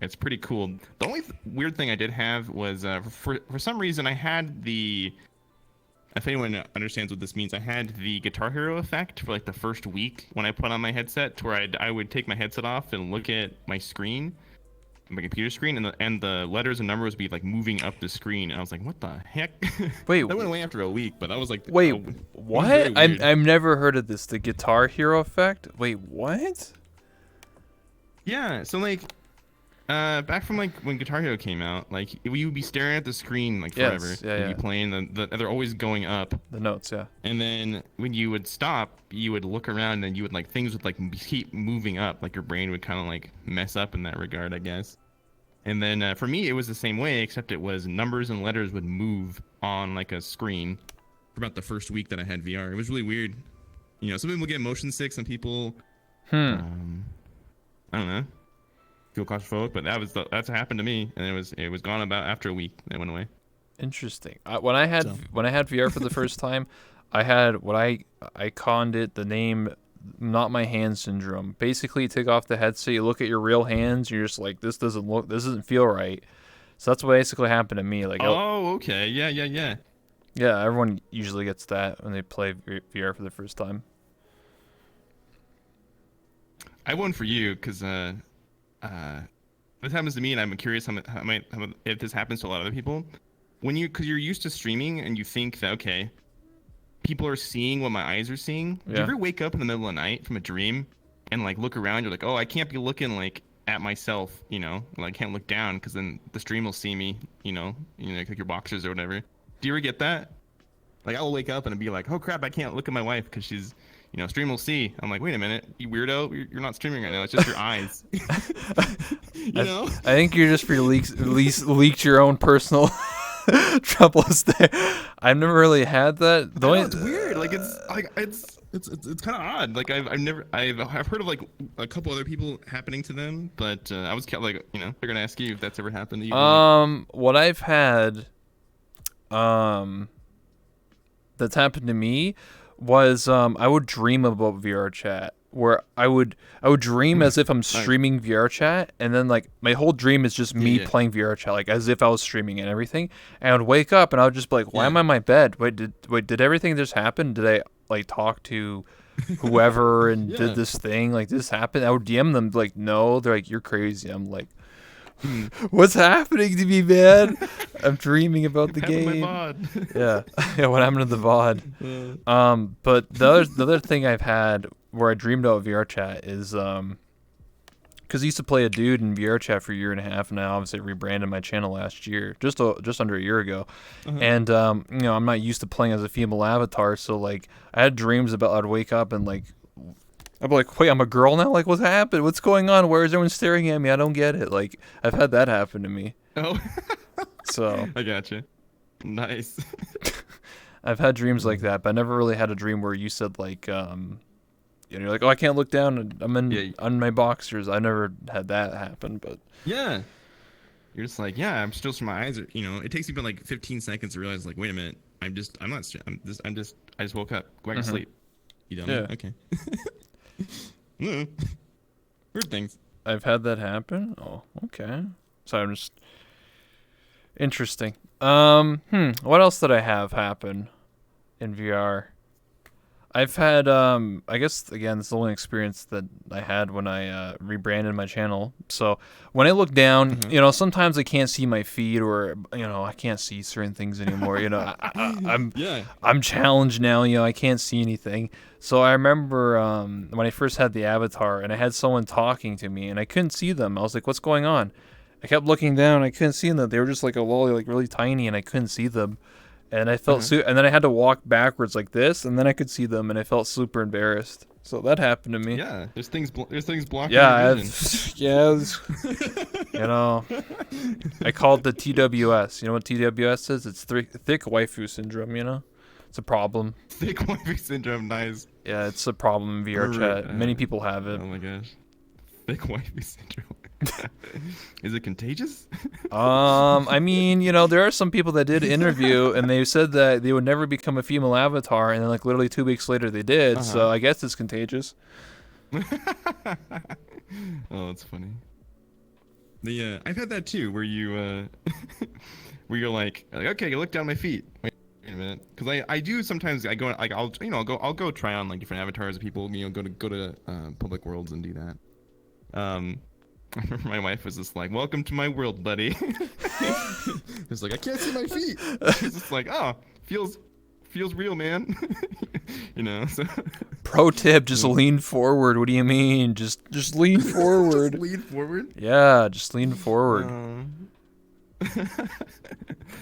It's pretty cool. The only weird thing I did have was for some reason I had the, if anyone understands what this means, I had the Guitar Hero effect for like the first week when I put on my headset, to where I would take my headset off and look at my screen, my computer screen, and the letters and numbers would be like moving up the screen, and I was like, what the heck? Wait, that went away after a week, but I was like, wait, what? I've never heard of this. The Guitar Hero effect. Wait, what? Yeah, so like back from like when Guitar Hero came out, like you would be staring at the screen like forever. Yes, yeah, and you playing they're always going up. The notes, yeah. And then when you would stop, you would look around and you would like, things would like keep moving up. Like your brain would kind of like mess up in that regard, I guess. And then for me, it was the same way, except it was numbers and letters would move on like a screen for about the first week that I had VR. It was really weird. Some people get motion sick, some people, I don't know, feel claustrophobic, but that's what happened to me, and it was gone about after a week. It went away. Interesting. When I had VR for the first time, I had what I conned it the name "Not My Hand" syndrome. Basically, you take off the headset, you look at your real hands, you're just like, this doesn't feel right. So that's what basically happened to me. Like, oh, okay, yeah. Yeah, everyone usually gets that when they play VR for the first time. I have one for you, because this happens to me, and I'm curious if this happens to a lot of other people. Because you're used to streaming, and you think that, okay, people are seeing what my eyes are seeing. Do you Yeah. ever wake up in the middle of the night from a dream and like look around? You're like, oh, I can't be looking like at myself, you know, like I can't look down because then the stream will see me, you know, like your boxers or whatever. Do you ever get that? Like I'll wake up and be like, oh crap, I can't look at my wife because she's, you know, stream will see. I'm like, wait a minute, you weirdo, you're not streaming right now. It's just your eyes. You know? I think you're just leaked your own personal troubles there. I've never really had that. I know, it's weird. Like it's kind of odd. Like I've heard of like a couple other people happening to them, but I was like, you know, they're gonna ask you if that's ever happened to you. What I've had, that's happened to me was I would dream about VR chat where I would dream as if I'm streaming VR chat, and then like my whole dream is just me playing VR chat, like as if I was streaming and everything. And I would wake up and I would just be like, why am I in my bed? Wait, did everything just happen? Did I like talk to whoever and did this thing? Like this happened? I would DM them like, no. They're like, you're crazy. I'm like, what's happening to me, man? I'm dreaming about the game. Yeah, what happened to the VOD? But the other thing I've had where I dreamed about VR chat is because I used to play a dude in VR chat for a year and a half, and I obviously rebranded my channel last year, just under a year ago. And you know, I'm not used to playing as a female avatar, so like I had dreams about I'd wake up and like I'd be like, wait, I'm a girl now? Like, what's happened? What's going on? Where is everyone staring at me? I don't get it. Like, I've had that happen to me. Oh. So. I gotcha. Nice. I've had dreams like that, but I never really had a dream where you said, like, you know, you're like, oh, I can't look down. And I'm on my boxers. I never had that happen, but. Yeah. You're just like, yeah, I'm still, my eyes are, you know, it takes me about like 15 seconds to realize, like, wait a minute. I just woke up. Go back to sleep. You dummy. Yeah. Okay. Weird things. I've had that happen. Oh, okay. So I'm just interesting. What else did I have happen in VR? I've had I guess again this is the only experience that I had when I rebranded my channel. So when I look down, you know, sometimes I can't see my feed, or you know, I can't see certain things anymore. You know, I'm challenged now. You know, I can't see anything. So I remember when I first had the avatar and I had someone talking to me and I couldn't see them. I was like, what's going on? I kept looking down. I couldn't see them. They were just like a lolly, like really tiny, and I couldn't see them. And I felt and then I had to walk backwards like this, and then I could see them, and I felt super embarrassed. So that happened to me. Yeah, there's things blocking. Yeah, your vision. You know, I called the TWS. You know what TWS is? It's thick waifu syndrome. You know, it's a problem. Thick waifu syndrome, nice. Yeah, it's a problem in VR chat. Many people have it. Oh my gosh, thick waifu syndrome. Is it contagious? I mean, you know, there are some people that did interview and they said that they would never become a female avatar, and then like literally 2 weeks later they did. So I guess it's contagious. Oh, that's funny. I've had that too, where you where you're like, okay, you look down my feet. Wait a minute, because I do sometimes I go like I'll go try on like different avatars of people, you know, go to public worlds and do that. I remember my wife was just like, welcome to my world, buddy. It's like, I can't see my feet. She's just like, oh, feels real, man. You know, so. Pro tip, just lean forward. What do you mean? Just lean forward. Just lean forward? Yeah, just lean forward.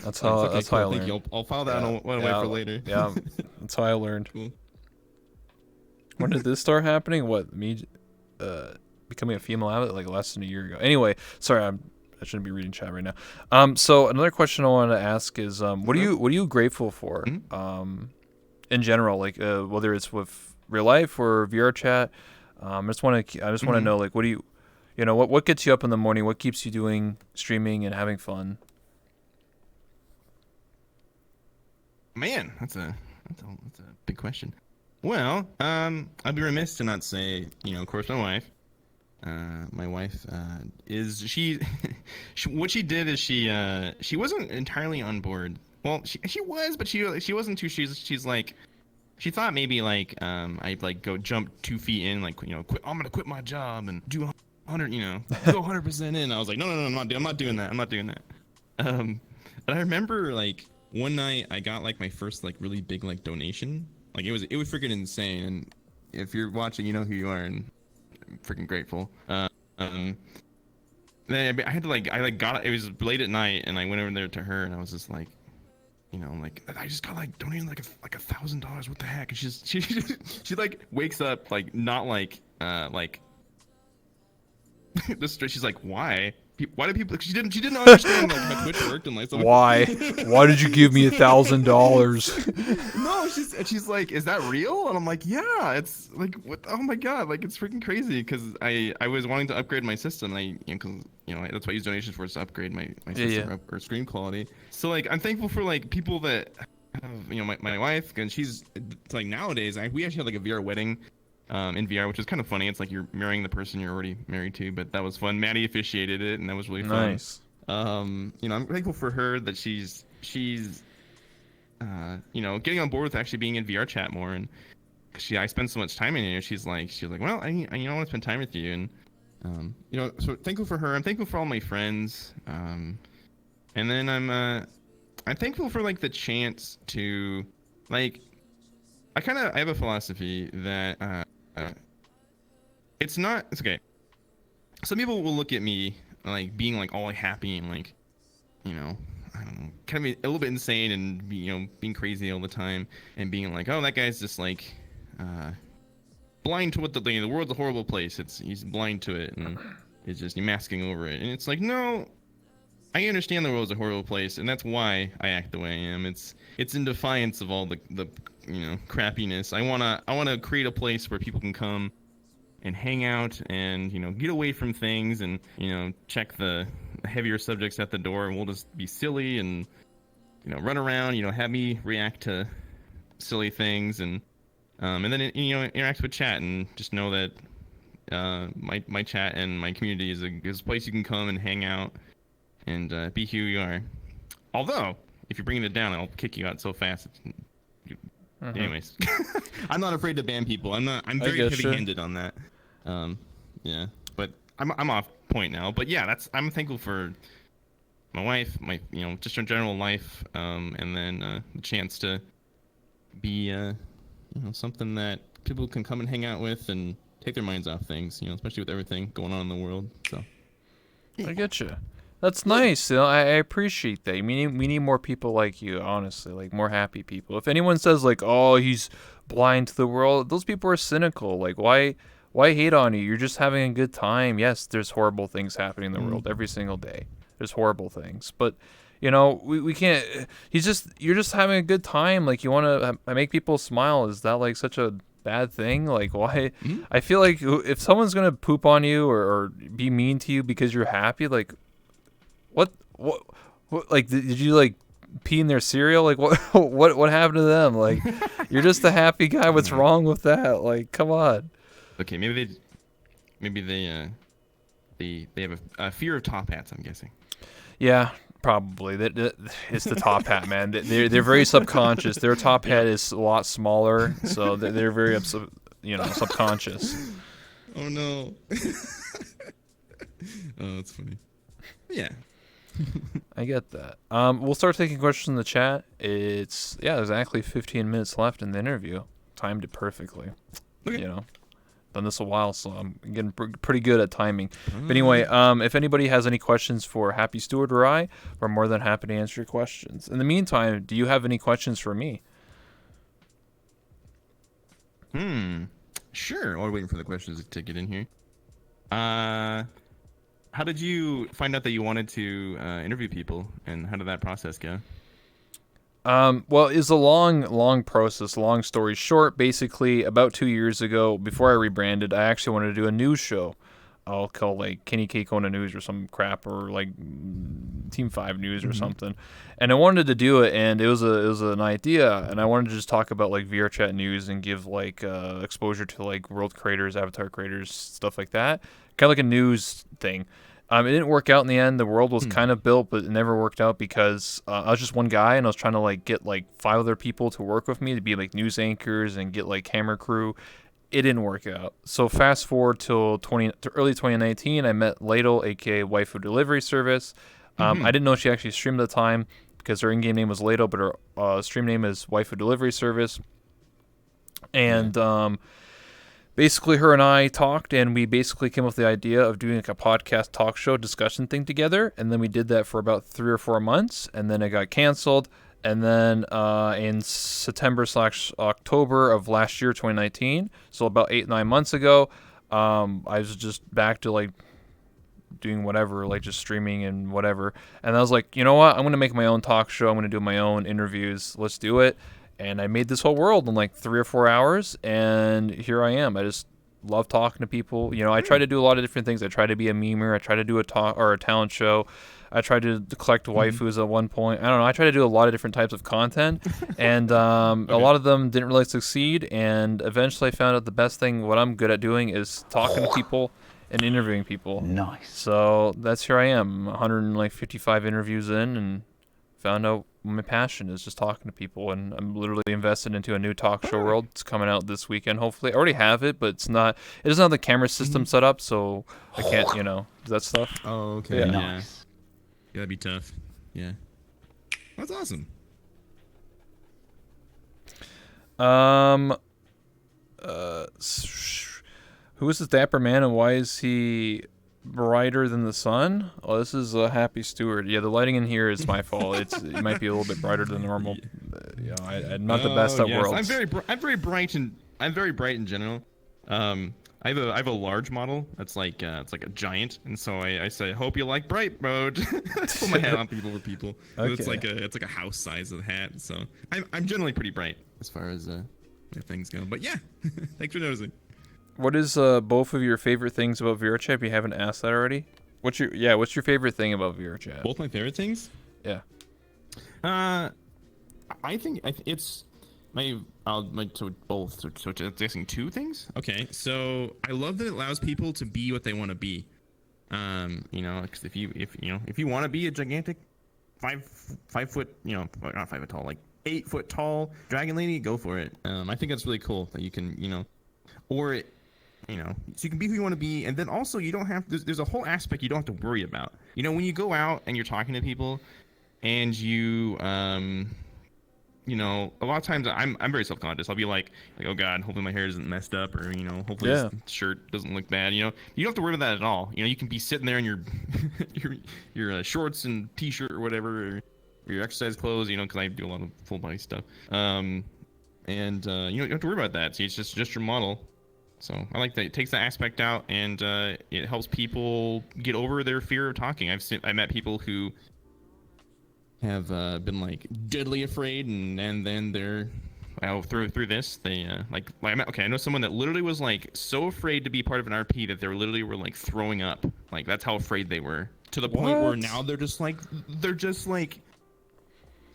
That's how I learned. I'll file that one away for later. Yeah, that's how I learned. Cool. When did this start happening? What, me becoming a female avatar like less than a year ago? Anyway, sorry, I shouldn't be reading chat right now. So another question I wanted to ask is, what are you grateful for, in general, like whether it's with real life or VR chat? I just want to know, like, what do you know, what gets you up in the morning? What keeps you doing streaming and having fun? Man, that's a big question. Well, I'd be remiss to not say, you know, of course, my wife. My wife is what she did is she wasn't entirely on board. Well, she was, but she wasn't too. She's like, she thought maybe like I'd like go jump 2 feet in, like, you know, I'm gonna quit my job and do 100, you know, go 100% in. I was like, no, I'm not doing that. And I remember like one night I got like my first like really big like donation Like it was freaking insane. And if you're watching, you know who you are, and I'm freaking grateful. Um, then I had to got it was late at night, and I went over there to her, and I was just like, like I just got like donated like $1,000. What the heck? And she like wakes up like not like she's like, why? Why do people? She didn't understand like how Twitch worked and like. So Why? Why did you give me $1,000? No, she's like, is that real? And I'm like, yeah, it's like, what? Oh my god, like it's freaking crazy because I was wanting to upgrade my system. Because that's what I use donations for, is to upgrade my system or stream quality. So like I'm thankful for like people that have, my wife, and she's like nowadays we actually had like a VR wedding. In VR, which was kind of funny. It's like you're marrying the person you're already married to, but that was fun. Maddie officiated it, and that was really fun. Nice. I'm thankful for her that she's getting on board with actually being in VR chat more, and I spend so much time in here. She's like, well, I want to spend time with you, and so thankful for her. I'm thankful for all my friends, and then I'm thankful for like the chance to like. I have a philosophy that it's okay. Some people will look at me like being like all happy and like, I don't know, kind of a little bit insane and being crazy all the time and being like, oh, that guy's just like blind to what the world's a horrible place. He's blind to it and is just masking over it. And it's like, no, I understand the world's a horrible place, and that's why I act the way I am. It's in defiance of all the crappiness. I wanna create a place where people can come and hang out and get away from things and check the heavier subjects at the door, and we'll just be silly and run around, have me react to silly things and then interact with chat and just know that my chat and my community is a place you can come and hang out and be who you are. Although, if you're bringing it down, I'll kick you out so fast. Anyways, I'm not afraid to ban people. I'm very heavy-handed on that. Yeah, but I'm off point now. But yeah, I'm thankful for my wife, my just in general life, and then the chance to be something that people can come and hang out with and take their minds off things. Especially with everything going on in the world. So I get you. That's nice. I appreciate that. We need more people like you, honestly, like more happy people. If anyone says like, "Oh, he's blind to the world," those people are cynical. Like, why hate on you? You're just having a good time. Yes, there's horrible things happening in the world every single day. There's horrible things, but we can't. You're just having a good time. Like, you want to make people smile. Is that like such a bad thing? Like, why? I feel like if someone's gonna poop on you or be mean to you because you're happy, like. What like did you like pee in their cereal? Like what happened to them? Like, you're just a happy guy. What's wrong with that? Like, come on. Okay, maybe they have a fear of top hats, I'm guessing. Yeah, probably. It's the top hat, man. They're very subconscious. Their top hat is a lot smaller, so they're very subconscious. Oh no. Oh, that's funny. Yeah. I get that. We'll start taking questions in the chat. There's exactly 15 minutes left in the interview. Timed it perfectly. Okay. Done this a while, so I'm getting pretty good at timing. But anyway, if anybody has any questions for HappySteward or I, we're more than happy to answer your questions. In the meantime, do you have any questions for me? Sure. While we're waiting for the questions to get in here. How did you find out that you wanted to interview people, and how did that process go? Well, it's a long process. Long story short, basically, about 2 years ago, before I rebranded, I actually wanted to do a news show. I'll call like Kenny K Kona News or some crap, or like Team 5 News or something. And I wanted to do it, and it was an idea, and I wanted to just talk about like VR chat news and give like exposure to like world creators, avatar creators, stuff like that. Kind of like a news thing. It didn't work out in the end. The world was kind of built, but it never worked out because I was just one guy, and I was trying to like get like 5 other people to work with me to be like news anchors and get like camera crew. It didn't work out. So fast forward to early 2019, I met Ladle, aka Waifu Delivery Service. I didn't know she actually streamed at the time because her in-game name was Ladle, but her stream name is Waifu Delivery Service. And basically her and I talked, and we basically came up with the idea of doing like a podcast talk show discussion thing together. And then we did that for about 3 or 4 months, and then it got canceled. And then in September/October of last year, 2019, so about 8-9 months ago, I was just back to like doing whatever, like just streaming and whatever. And I was like, you know what? I'm going to make my own talk show. I'm going to do my own interviews. Let's do it. And I made this whole world in like 3 or 4 hours. And here I am. I just love talking to people. You know, I try to do a lot of different things. I try to be a memer. I try to do a talk or a talent show. I tried to collect waifus at one point. I don't know. I try to do a lot of different types of content, and a lot of them didn't really succeed. And eventually, I found out the best thing, what I'm good at doing, is talking to people and interviewing people. Nice. So that's here I am, 155 interviews in, and found out my passion is just talking to people. And I'm literally invested into a new talk show world. It's coming out this weekend, hopefully. I already have it, but it's not. It doesn't have the camera system set up, so I can't, that stuff. Oh, okay. Yeah. Nice. Yeah, that'd be tough. Yeah. That's awesome. Who is this dapper man, and why is he brighter than the sun? Oh, this is a HappySteward. Yeah, the lighting in here is my fault. It might be a little bit brighter than normal. I'm not the best at worlds. I'm very bright in general. I have a large model that's like it's like a giant, and so I say, hope you like bright mode. Put my hat on people for people. Okay. It's like a house size of the hat. So I'm generally pretty bright as far as things go. But yeah, thanks for noticing. What is both of your favorite things about VRChat? If you haven't asked that already, what's your favorite thing about VRChat? Both my favorite things? Yeah. I think it's both. So it's asking two things. Okay, so I love that it allows people to be what they want to be. Because if you want to be a gigantic 5 foot, not 5 foot tall, like 8 foot tall dragon lady, go for it. I think that's really cool that you can, so you can be who you want to be, and then also you don't have. There's a whole aspect you don't have to worry about. When you go out and you're talking to people, and you a lot of times I'm very self-conscious. I'll be like, oh God, hopefully my hair isn't messed up, or hopefully this shirt doesn't look bad. You don't have to worry about that at all. You can be sitting there in your your shorts and t-shirt or whatever, or your exercise clothes. Because I do a lot of full body stuff. And you don't have to worry about that. See, it's just your model. So I like that it takes that aspect out, and it helps people get over their fear of talking. I met people who have been like deadly afraid, and then they're through this they I know someone that literally was like so afraid to be part of an RP that they literally were like throwing up. Like that's how afraid they were, to the point where now they're just like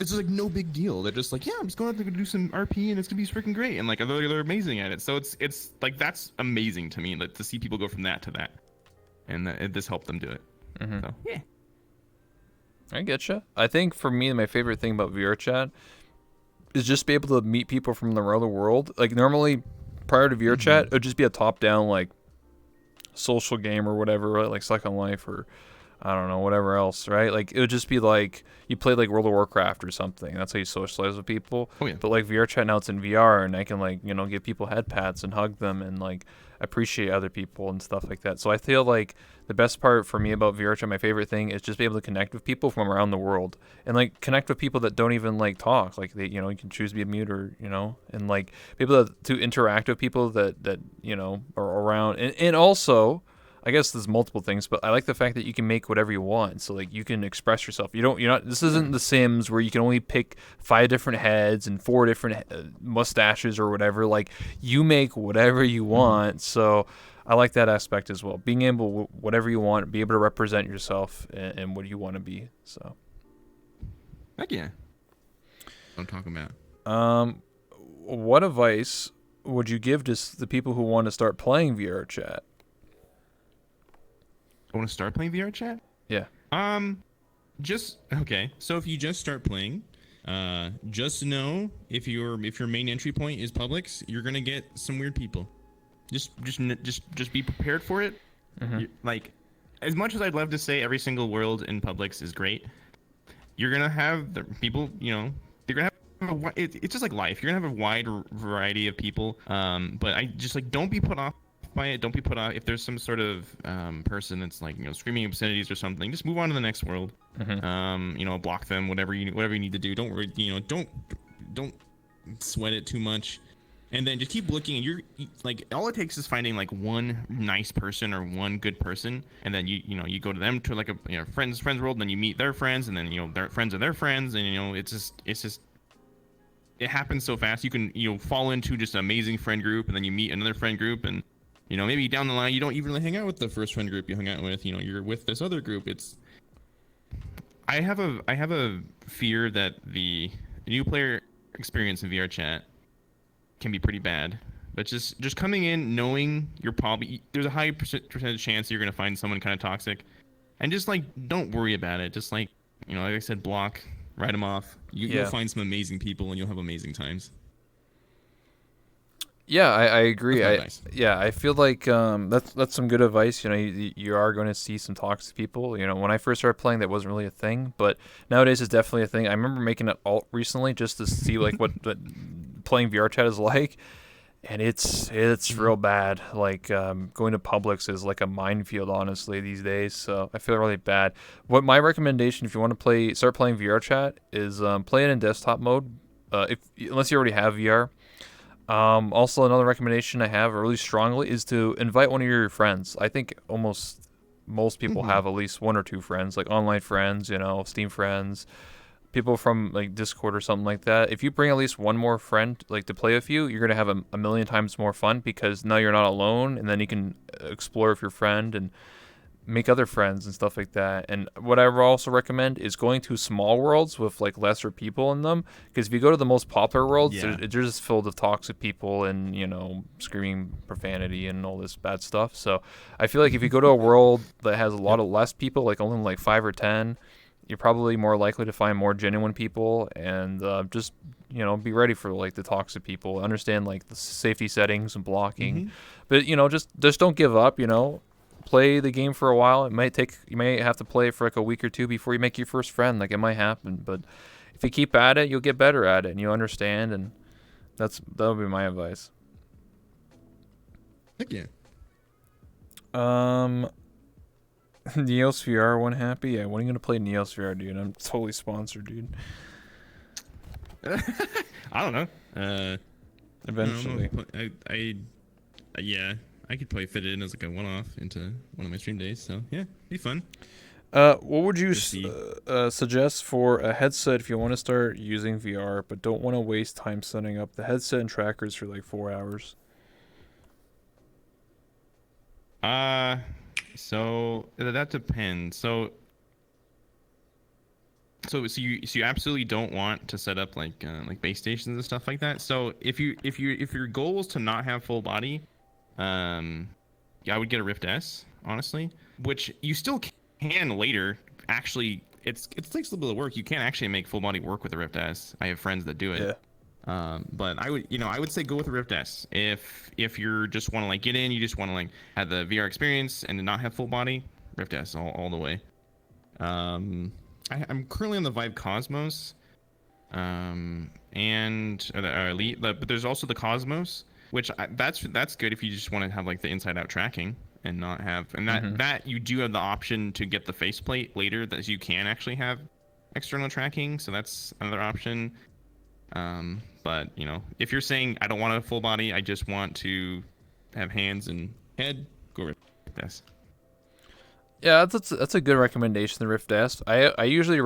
it's just like no big deal. They're just like, yeah, I'm just going out there to do some RP, and it's gonna be freaking great, and like they're amazing at it. So it's like that's amazing to me, like to see people go from that to that, and this helped them do it. Mm-hmm. So yeah. I getcha. I think for me, my favorite thing about VRChat is just be able to meet people from around the world. Like normally, prior to VRChat, it would just be a top-down like social game or whatever, right? Like Second Life or I don't know, whatever else, right? Like it would just be like you played like World of Warcraft or something. That's how you socialize with people. Oh yeah. But like VRChat now, it's in VR, and I can like give people head pats and hug them and like appreciate other people and stuff like that. So I feel like the best part for me about VRChat, my favorite thing, is just be able to connect with people from around the world, and like connect with people that don't even like talk. Like they, you can choose to be a mute or and like be able to interact with people that are around, and also. I guess there's multiple things, but I like the fact that you can make whatever you want. So like you can express yourself. You're not. This isn't The Sims where you can only pick 5 different heads and 4 different mustaches or whatever. Like you make whatever you want. So I like that aspect as well. Being able whatever you want, be able to represent yourself and what you want to be. So. Heck yeah. What I'm talking about. What advice would you give to the people who want to start playing VRChat? I want to start playing VRChat? Yeah. Okay. So if you just start playing, just know if your main entry point is Publix, you're gonna get some weird people. Just be prepared for it. Mm-hmm. Like, as much as I'd love to say every single world in Publix is great, you're gonna have the people. They're gonna have it's just like life. You're gonna have a wide variety of people. But I just like don't be put off by it. Don't be put off if there's some sort of person that's like screaming obscenities or something. Just move on to the next world. Block them. Whatever you need to do. Don't worry. Don't sweat it too much. And then just keep looking, and you're like, all it takes is finding like one nice person or one good person, and then you go to them to like a friends world, and then you meet their friends, and then their friends of their friends, and it's just it happens so fast. You can fall into just an amazing friend group, and then you meet another friend group, and maybe down the line you don't even really hang out with the first friend group you hung out with. You're with this other group. I have a fear that the new player experience in VR chat can be pretty bad, but just coming in knowing there's a high percentage chance you're gonna find someone kind of toxic, and just like don't worry about it. Just like like I said, block, write them off. You'll find some amazing people and you'll have amazing times. Yeah, I agree. That's I feel like that's some good advice. You are going to see some toxic people. When I first started playing, that wasn't really a thing, but nowadays it's definitely a thing. I remember making an alt recently just to see like what playing VR chat is like, and it's real bad. Like going to Publix is like a minefield, honestly, these days. So I feel really bad. What my recommendation, if you want to start playing VR chat, is play it in desktop mode. Unless you already have VR. Also, another recommendation I have really strongly is to invite one of your friends. I think almost most people have at least one or two friends, like online friends, Steam friends, people from like Discord or something like that. If you bring at least one more friend like to play with you, you're gonna have a million times more fun because now you're not alone, and then you can explore with your friend and make other friends and stuff like that. And what I would also recommend is going to small worlds with like lesser people in them, because if you go to the most popular worlds, they're just filled with toxic people and screaming profanity and all this bad stuff. So I feel like if you go to a world that has a lot of less people, like only like 5 or 10, you're probably more likely to find more genuine people. And just be ready for like the toxic people. Understand like the safety settings and blocking, but just don't give up. Play the game for a while. You may have to play it for like a week or two before you make your first friend. Like, it might happen, but if you keep at it, you'll get better at it and you understand, and that'll be my advice. Heck yeah. Neos VR one happy? Yeah, when are you gonna play Neos VR, dude? I'm totally sponsored, dude. I don't know. Eventually. I could probably fit it in as like a one-off into one of my stream days. So yeah, be fun. What would you suggest for a headset if you want to start using VR but don't want to waste time setting up the headset and trackers for like 4 hours? So that depends. So you absolutely don't want to set up like base stations and stuff like that. So if your goal is to not have full body, I would get a Rift S, honestly, which you still can later. Actually, it takes a little bit of work. You can actually make full body work with a Rift S. I have friends that do it. Yeah. But I would say go with a Rift S. If you just want to like get in, you just want to like have the VR experience and not have full body, Rift S all the way. I'm currently on the Vive Cosmos, and Elite, but there's also the Cosmos, which that's good if you just want to have like the inside out tracking and not have, and that you do have the option to get the faceplate later, that you can actually have external tracking, so that's another option. But if you're saying I don't want a full body, I just want to have hands and head, go with this. Yeah, that's a good recommendation, the Rift S. I usually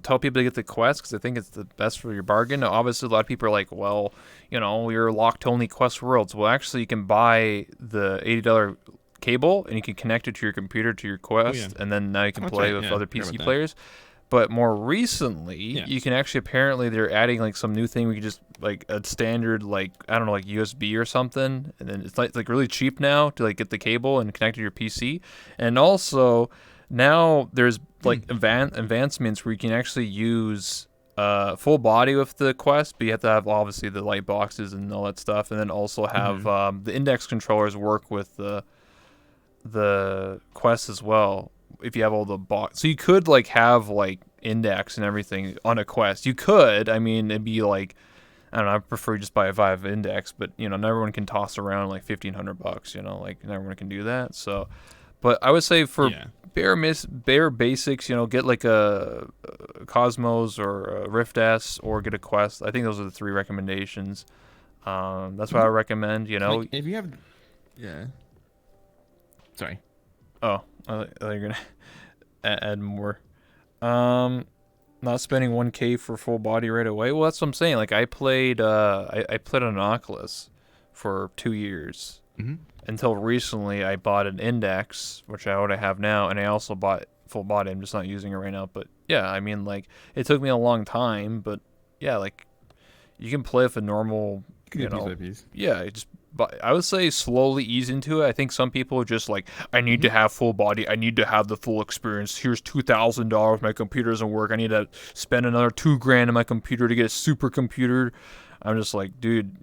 tell people to get the Quest because I think it's the best for your bargain. Now, obviously, a lot of people are like, well, you're locked to only Quest Worlds. Well, actually, you can buy the $80 cable and you can connect it to your computer to your Quest, and then now you can play with other PC players. But more recently, you can actually, apparently they're adding like some new thing where you can just like a standard, like, I don't know, like USB or something, and then it's like really cheap now to like get the cable and connect to your PC. And also now there's like advancements where you can actually use full body with the Quest, but you have to have obviously the light boxes and all that stuff, and then also have the index controllers work with the Quest as well. If you have all the box, so you could like have like index and everything on a Quest. You could. I mean, it'd be like, I don't know. I prefer just buy a Vive Index, but not everyone can toss around like $1,500. Like not everyone can do that. So, but I would say for bare basics, get like a Cosmos or a Rift S or get a Quest. I think those are the 3 recommendations. That's what I recommend. Like, if you have, yeah. Sorry. Oh, I thought you were gonna add more. Not spending 1K for full body right away. Well, that's what I'm saying. Like I played I played on an Oculus for 2 years. Until recently I bought an Index, which I already have now, and I also bought full body. I'm just not using it right now. But yeah, I mean, like, it took me a long time, but yeah, like, you can play with a normal, yeah, but I would say slowly ease into it. I think some people are just like, I need to have full body. I need to have the full experience. Here's $2,000. My computer doesn't work. I need to spend another $2,000 on my computer to get a supercomputer. I'm just like, dude,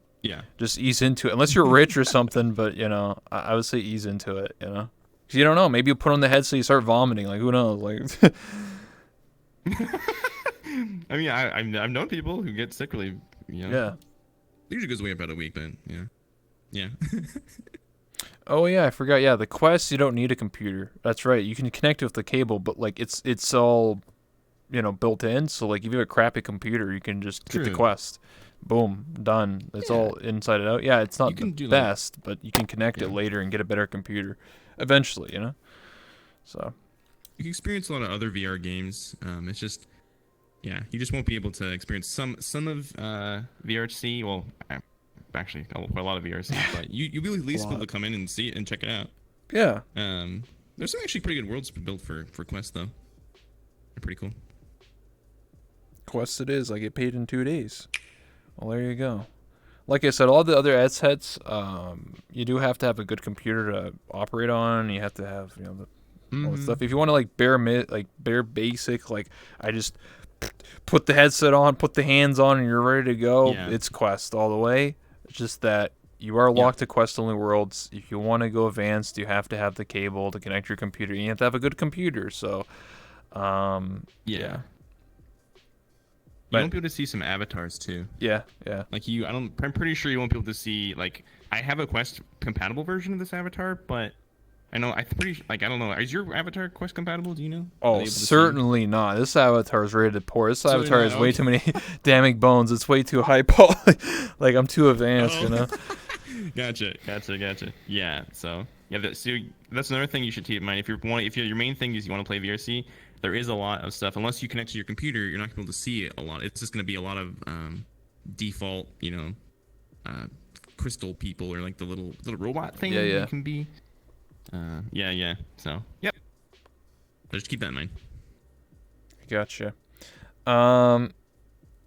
just ease into it. Unless you're rich or something, but I would say ease into it. 'Cause you don't know. Maybe you put on the headset, you start vomiting. Like, who knows? Like, I mean, I've known people who get sick really. Yeah. It usually goes away about a week, but yeah. Oh yeah, I forgot. Yeah, the Quest, you don't need a computer. That's right. You can connect it with the cable, but like it's all built in. So like if you have a crappy computer, you can just get the Quest. Boom, done. It's all inside and out. Yeah, it's not the best, but you can connect it later and get a better computer eventually. So you can experience a lot of other VR games. It's just you just won't be able to experience some of VRC. Well, actually, a lot of VRC, but you'll be at least able to come in and see it and check it out. Yeah. There's some actually pretty good worlds built for Quest though. They're pretty cool. Quest it is. I get paid in 2 days. Well, there you go. Like I said, all the other headsets, you do have to have a good computer to operate on. You have to have all the stuff. If you want to like bare basic, like I just put the headset on, put the hands on, and you're ready to go. It's Quest all the way. It's just that you are locked to Quest only worlds. If you want to go advanced, you have to have the cable to connect your computer. You have to have a good computer. So, You won't be able to see some avatars too. Yeah. Like I'm pretty sure you won't be able to see, like, I have a Quest compatible version of this avatar, but I don't know. Is your avatar Quest compatible? Do you know? Oh, certainly not. This avatar is rated poor. This avatar has way too many damning bones. It's way too high poly. Like I'm too advanced, Gotcha. Yeah. So that's another thing you should keep in mind. If your main thing is you want to play VRC, there is a lot of stuff. Unless you connect to your computer, you're not going to be able to see it a lot. It's just going to be a lot of default, crystal people, or like the little robot thing you can be. So, yep. Just keep that in mind. Gotcha.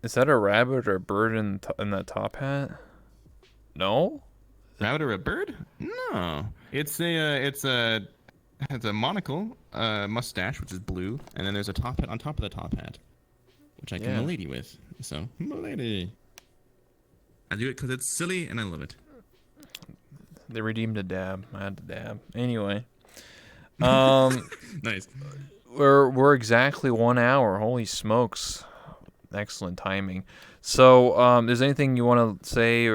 Is that a rabbit or a bird in that top hat? No? Rabbit or a bird? No. It's a monocle, mustache, which is blue, and then there's a top hat on top of the top hat, which I can milady with. So, milady. I do it because it's silly and I love it. They redeemed a dab. I had to dab. Anyway. Nice. We're exactly 1 hour. Holy smokes. Excellent timing. So, is there anything you want to say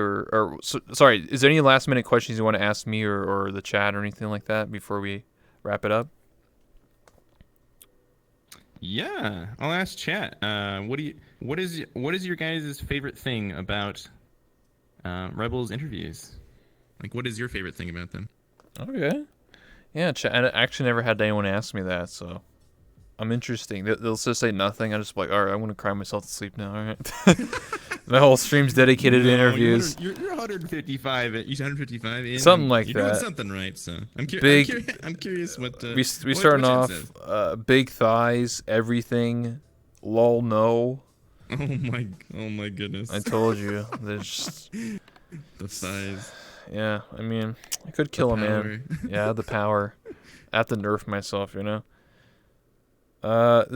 sorry, is there any last minute questions you want to ask me or the chat or anything like that before we wrap it up? Yeah, I'll ask chat. What is your guys' favorite thing about Rebels interviews? Like, what is your favorite thing about them? Okay. Yeah, I actually never had anyone ask me that, so I'm interesting. They'll just say nothing. I'm just like, all right, I'm going to cry myself to sleep now, all right? My whole stream's dedicated to interviews. You're 155. You're 155 in. Something like you're that. Doing something right, so I'm curious what... we starting off, big thighs, everything, lol, no. Oh my goodness. I told you. There's the thighs. Yeah, I mean, I could kill a man. Yeah, the power. I have to nerf myself, This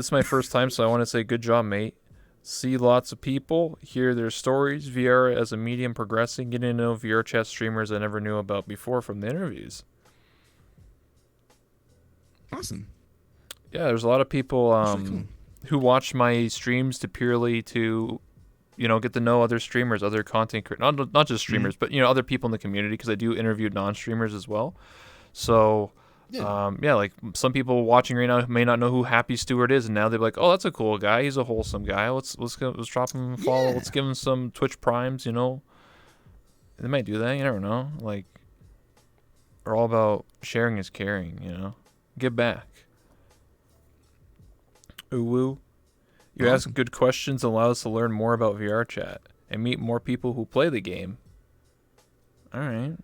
is my first time, so I want to say good job, mate. See lots of people, hear their stories, VR as a medium progressing, getting to know VR chat streamers I never knew about before from the interviews. Awesome. Yeah, there's a lot of people. Really cool. who watch my streams to get to know other streamers, other content creators, not just streamers, but other people in the community, because I do interview non-streamers as well. So like some people watching right now may not know who HappySteward is, and now they're like, oh, that's a cool guy. He's a wholesome guy. Let's drop him a follow. Yeah. Let's give him some Twitch primes. They might do that. You never know. Like, we're all about sharing is caring. Give back. Ooh woo. You ask good questions and allow us to learn more about VR chat and meet more people who play the game. All right.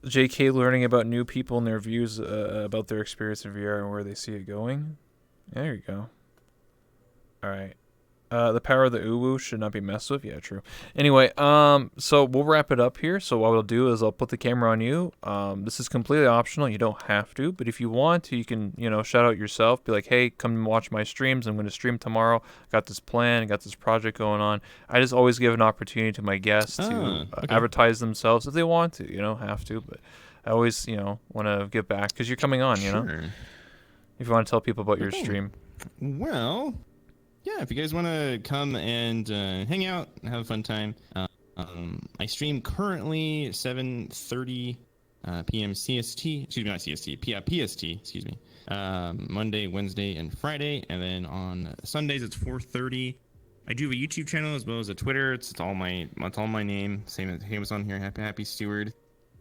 JK learning about new people and their views about their experience in VR and where they see it going. There you go. All right. The power of the uwu should not be messed with. Yeah, true. Anyway, so we'll wrap it up here. So what I'll do is I'll put the camera on you. This is completely optional. You don't have to, but if you want to, you can, shout out yourself. Be like, hey, come and watch my streams. I'm going to stream tomorrow. Got this plan. Got this project going on. I just always give an opportunity to my guests to advertise themselves if they want to. You don't have to, but I always, want to give back because you're coming on. Sure. If you want to tell people about your stream. Well. Yeah, if you guys want to come and hang out and have a fun time, I stream currently 7:30 p.m. CST. Excuse me, not CST. PST. Excuse me. Monday, Wednesday, and Friday, and then on Sundays it's 4:30. I do have a YouTube channel as well as a Twitter. It's all my name. Same as on here. HappySteward.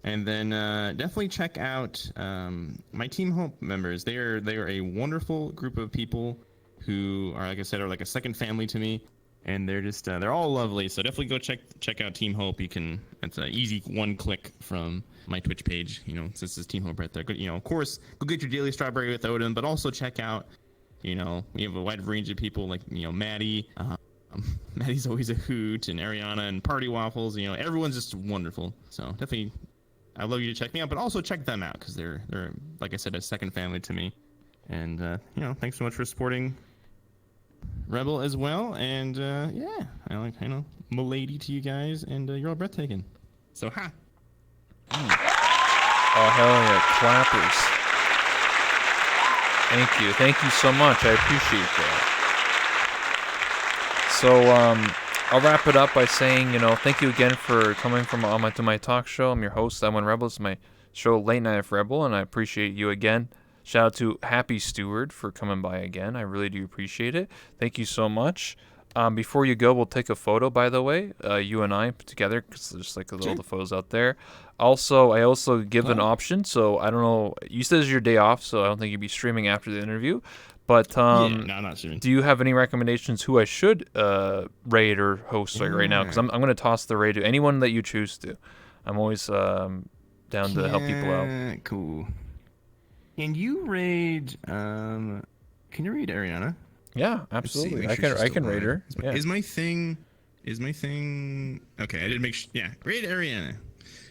And then definitely check out my Team Hope members. They are a wonderful group of people who are, like I said, are like a second family to me, and they're just they're all lovely. So definitely go check out Team Hope. It's an easy one click from my Twitch page. This is Team Hope right there. Of course, go get your daily strawberry with Odin, but also check out, we have a wide range of people like Maddie. Maddie's always a hoot, and Ariana and Party Waffles. Everyone's just wonderful. So definitely, I'd love you to check me out, but also check them out because they're like I said, a second family to me. And thanks so much for supporting Rebel as well, and I milady to you guys, and you're all breathtaking. So ha! Oh hell yeah, clappers! Thank you so much. I appreciate that. So I'll wrap it up by saying thank you again for coming to my talk show. I'm your host, Edwin Rebel. It's my show, Late Night with Rebel, and I appreciate you again. Shout out to HappySteward for coming by again. I really do appreciate it. Thank you so much. Before you go, we'll take a photo, by the way, you and I together, because there's like all the photos out there. Also, I also give an option, so I don't know. You said it's your day off, so I don't think you'd be streaming after the interview. But no, I'm not streaming. Do you have any recommendations who I should raid or host right now? Because I'm going to toss the raid to anyone that you choose to. I'm always down to help people out. Cool. Can you raid Ariana? Yeah, absolutely. I can raid her. Yeah. Is my thing okay? I didn't make raid Ariana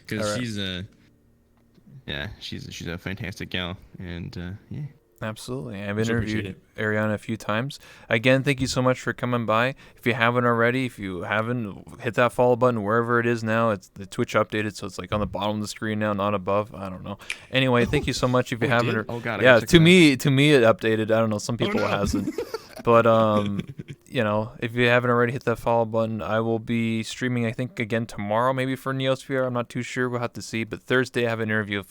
because right. she's a fantastic gal, and Absolutely. I've interviewed Ariana a few times. Again, thank you so much for coming by. If you haven't already, hit that follow button wherever it is now. It's the Twitch updated, so it's like on the bottom of the screen now, not above. I don't know. Anyway, thank you so much. If you haven't, oh god, yeah, to me it updated. I don't know. Some people it hasn't. But if you haven't already, hit that follow button. I will be streaming, I think, again tomorrow, maybe for Neosphere. I'm not too sure. We'll have to see. But Thursday, I have an interview with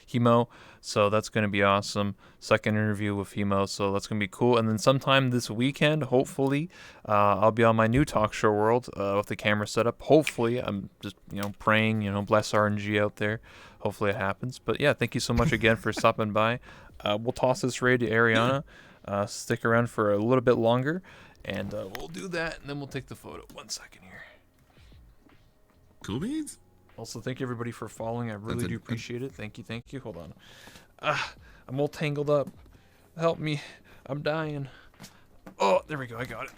Hemo, so that's going to be awesome. Second interview with Hemo, so that's going to be cool. And then sometime this weekend, hopefully, I'll be on my new talk show world with the camera set up. Hopefully, I'm just praying. Bless RNG out there. Hopefully it happens. But yeah, thank you so much again for stopping by. We'll toss this raid to Ariana. Stick around for a little bit longer, and we'll do that, and then we'll take the photo. 1 second here. Cool beans. Also, thank you everybody for following. I really do appreciate it. Thank you. Hold on. I'm all tangled up. Help me. I'm dying. Oh, there we go. I got it.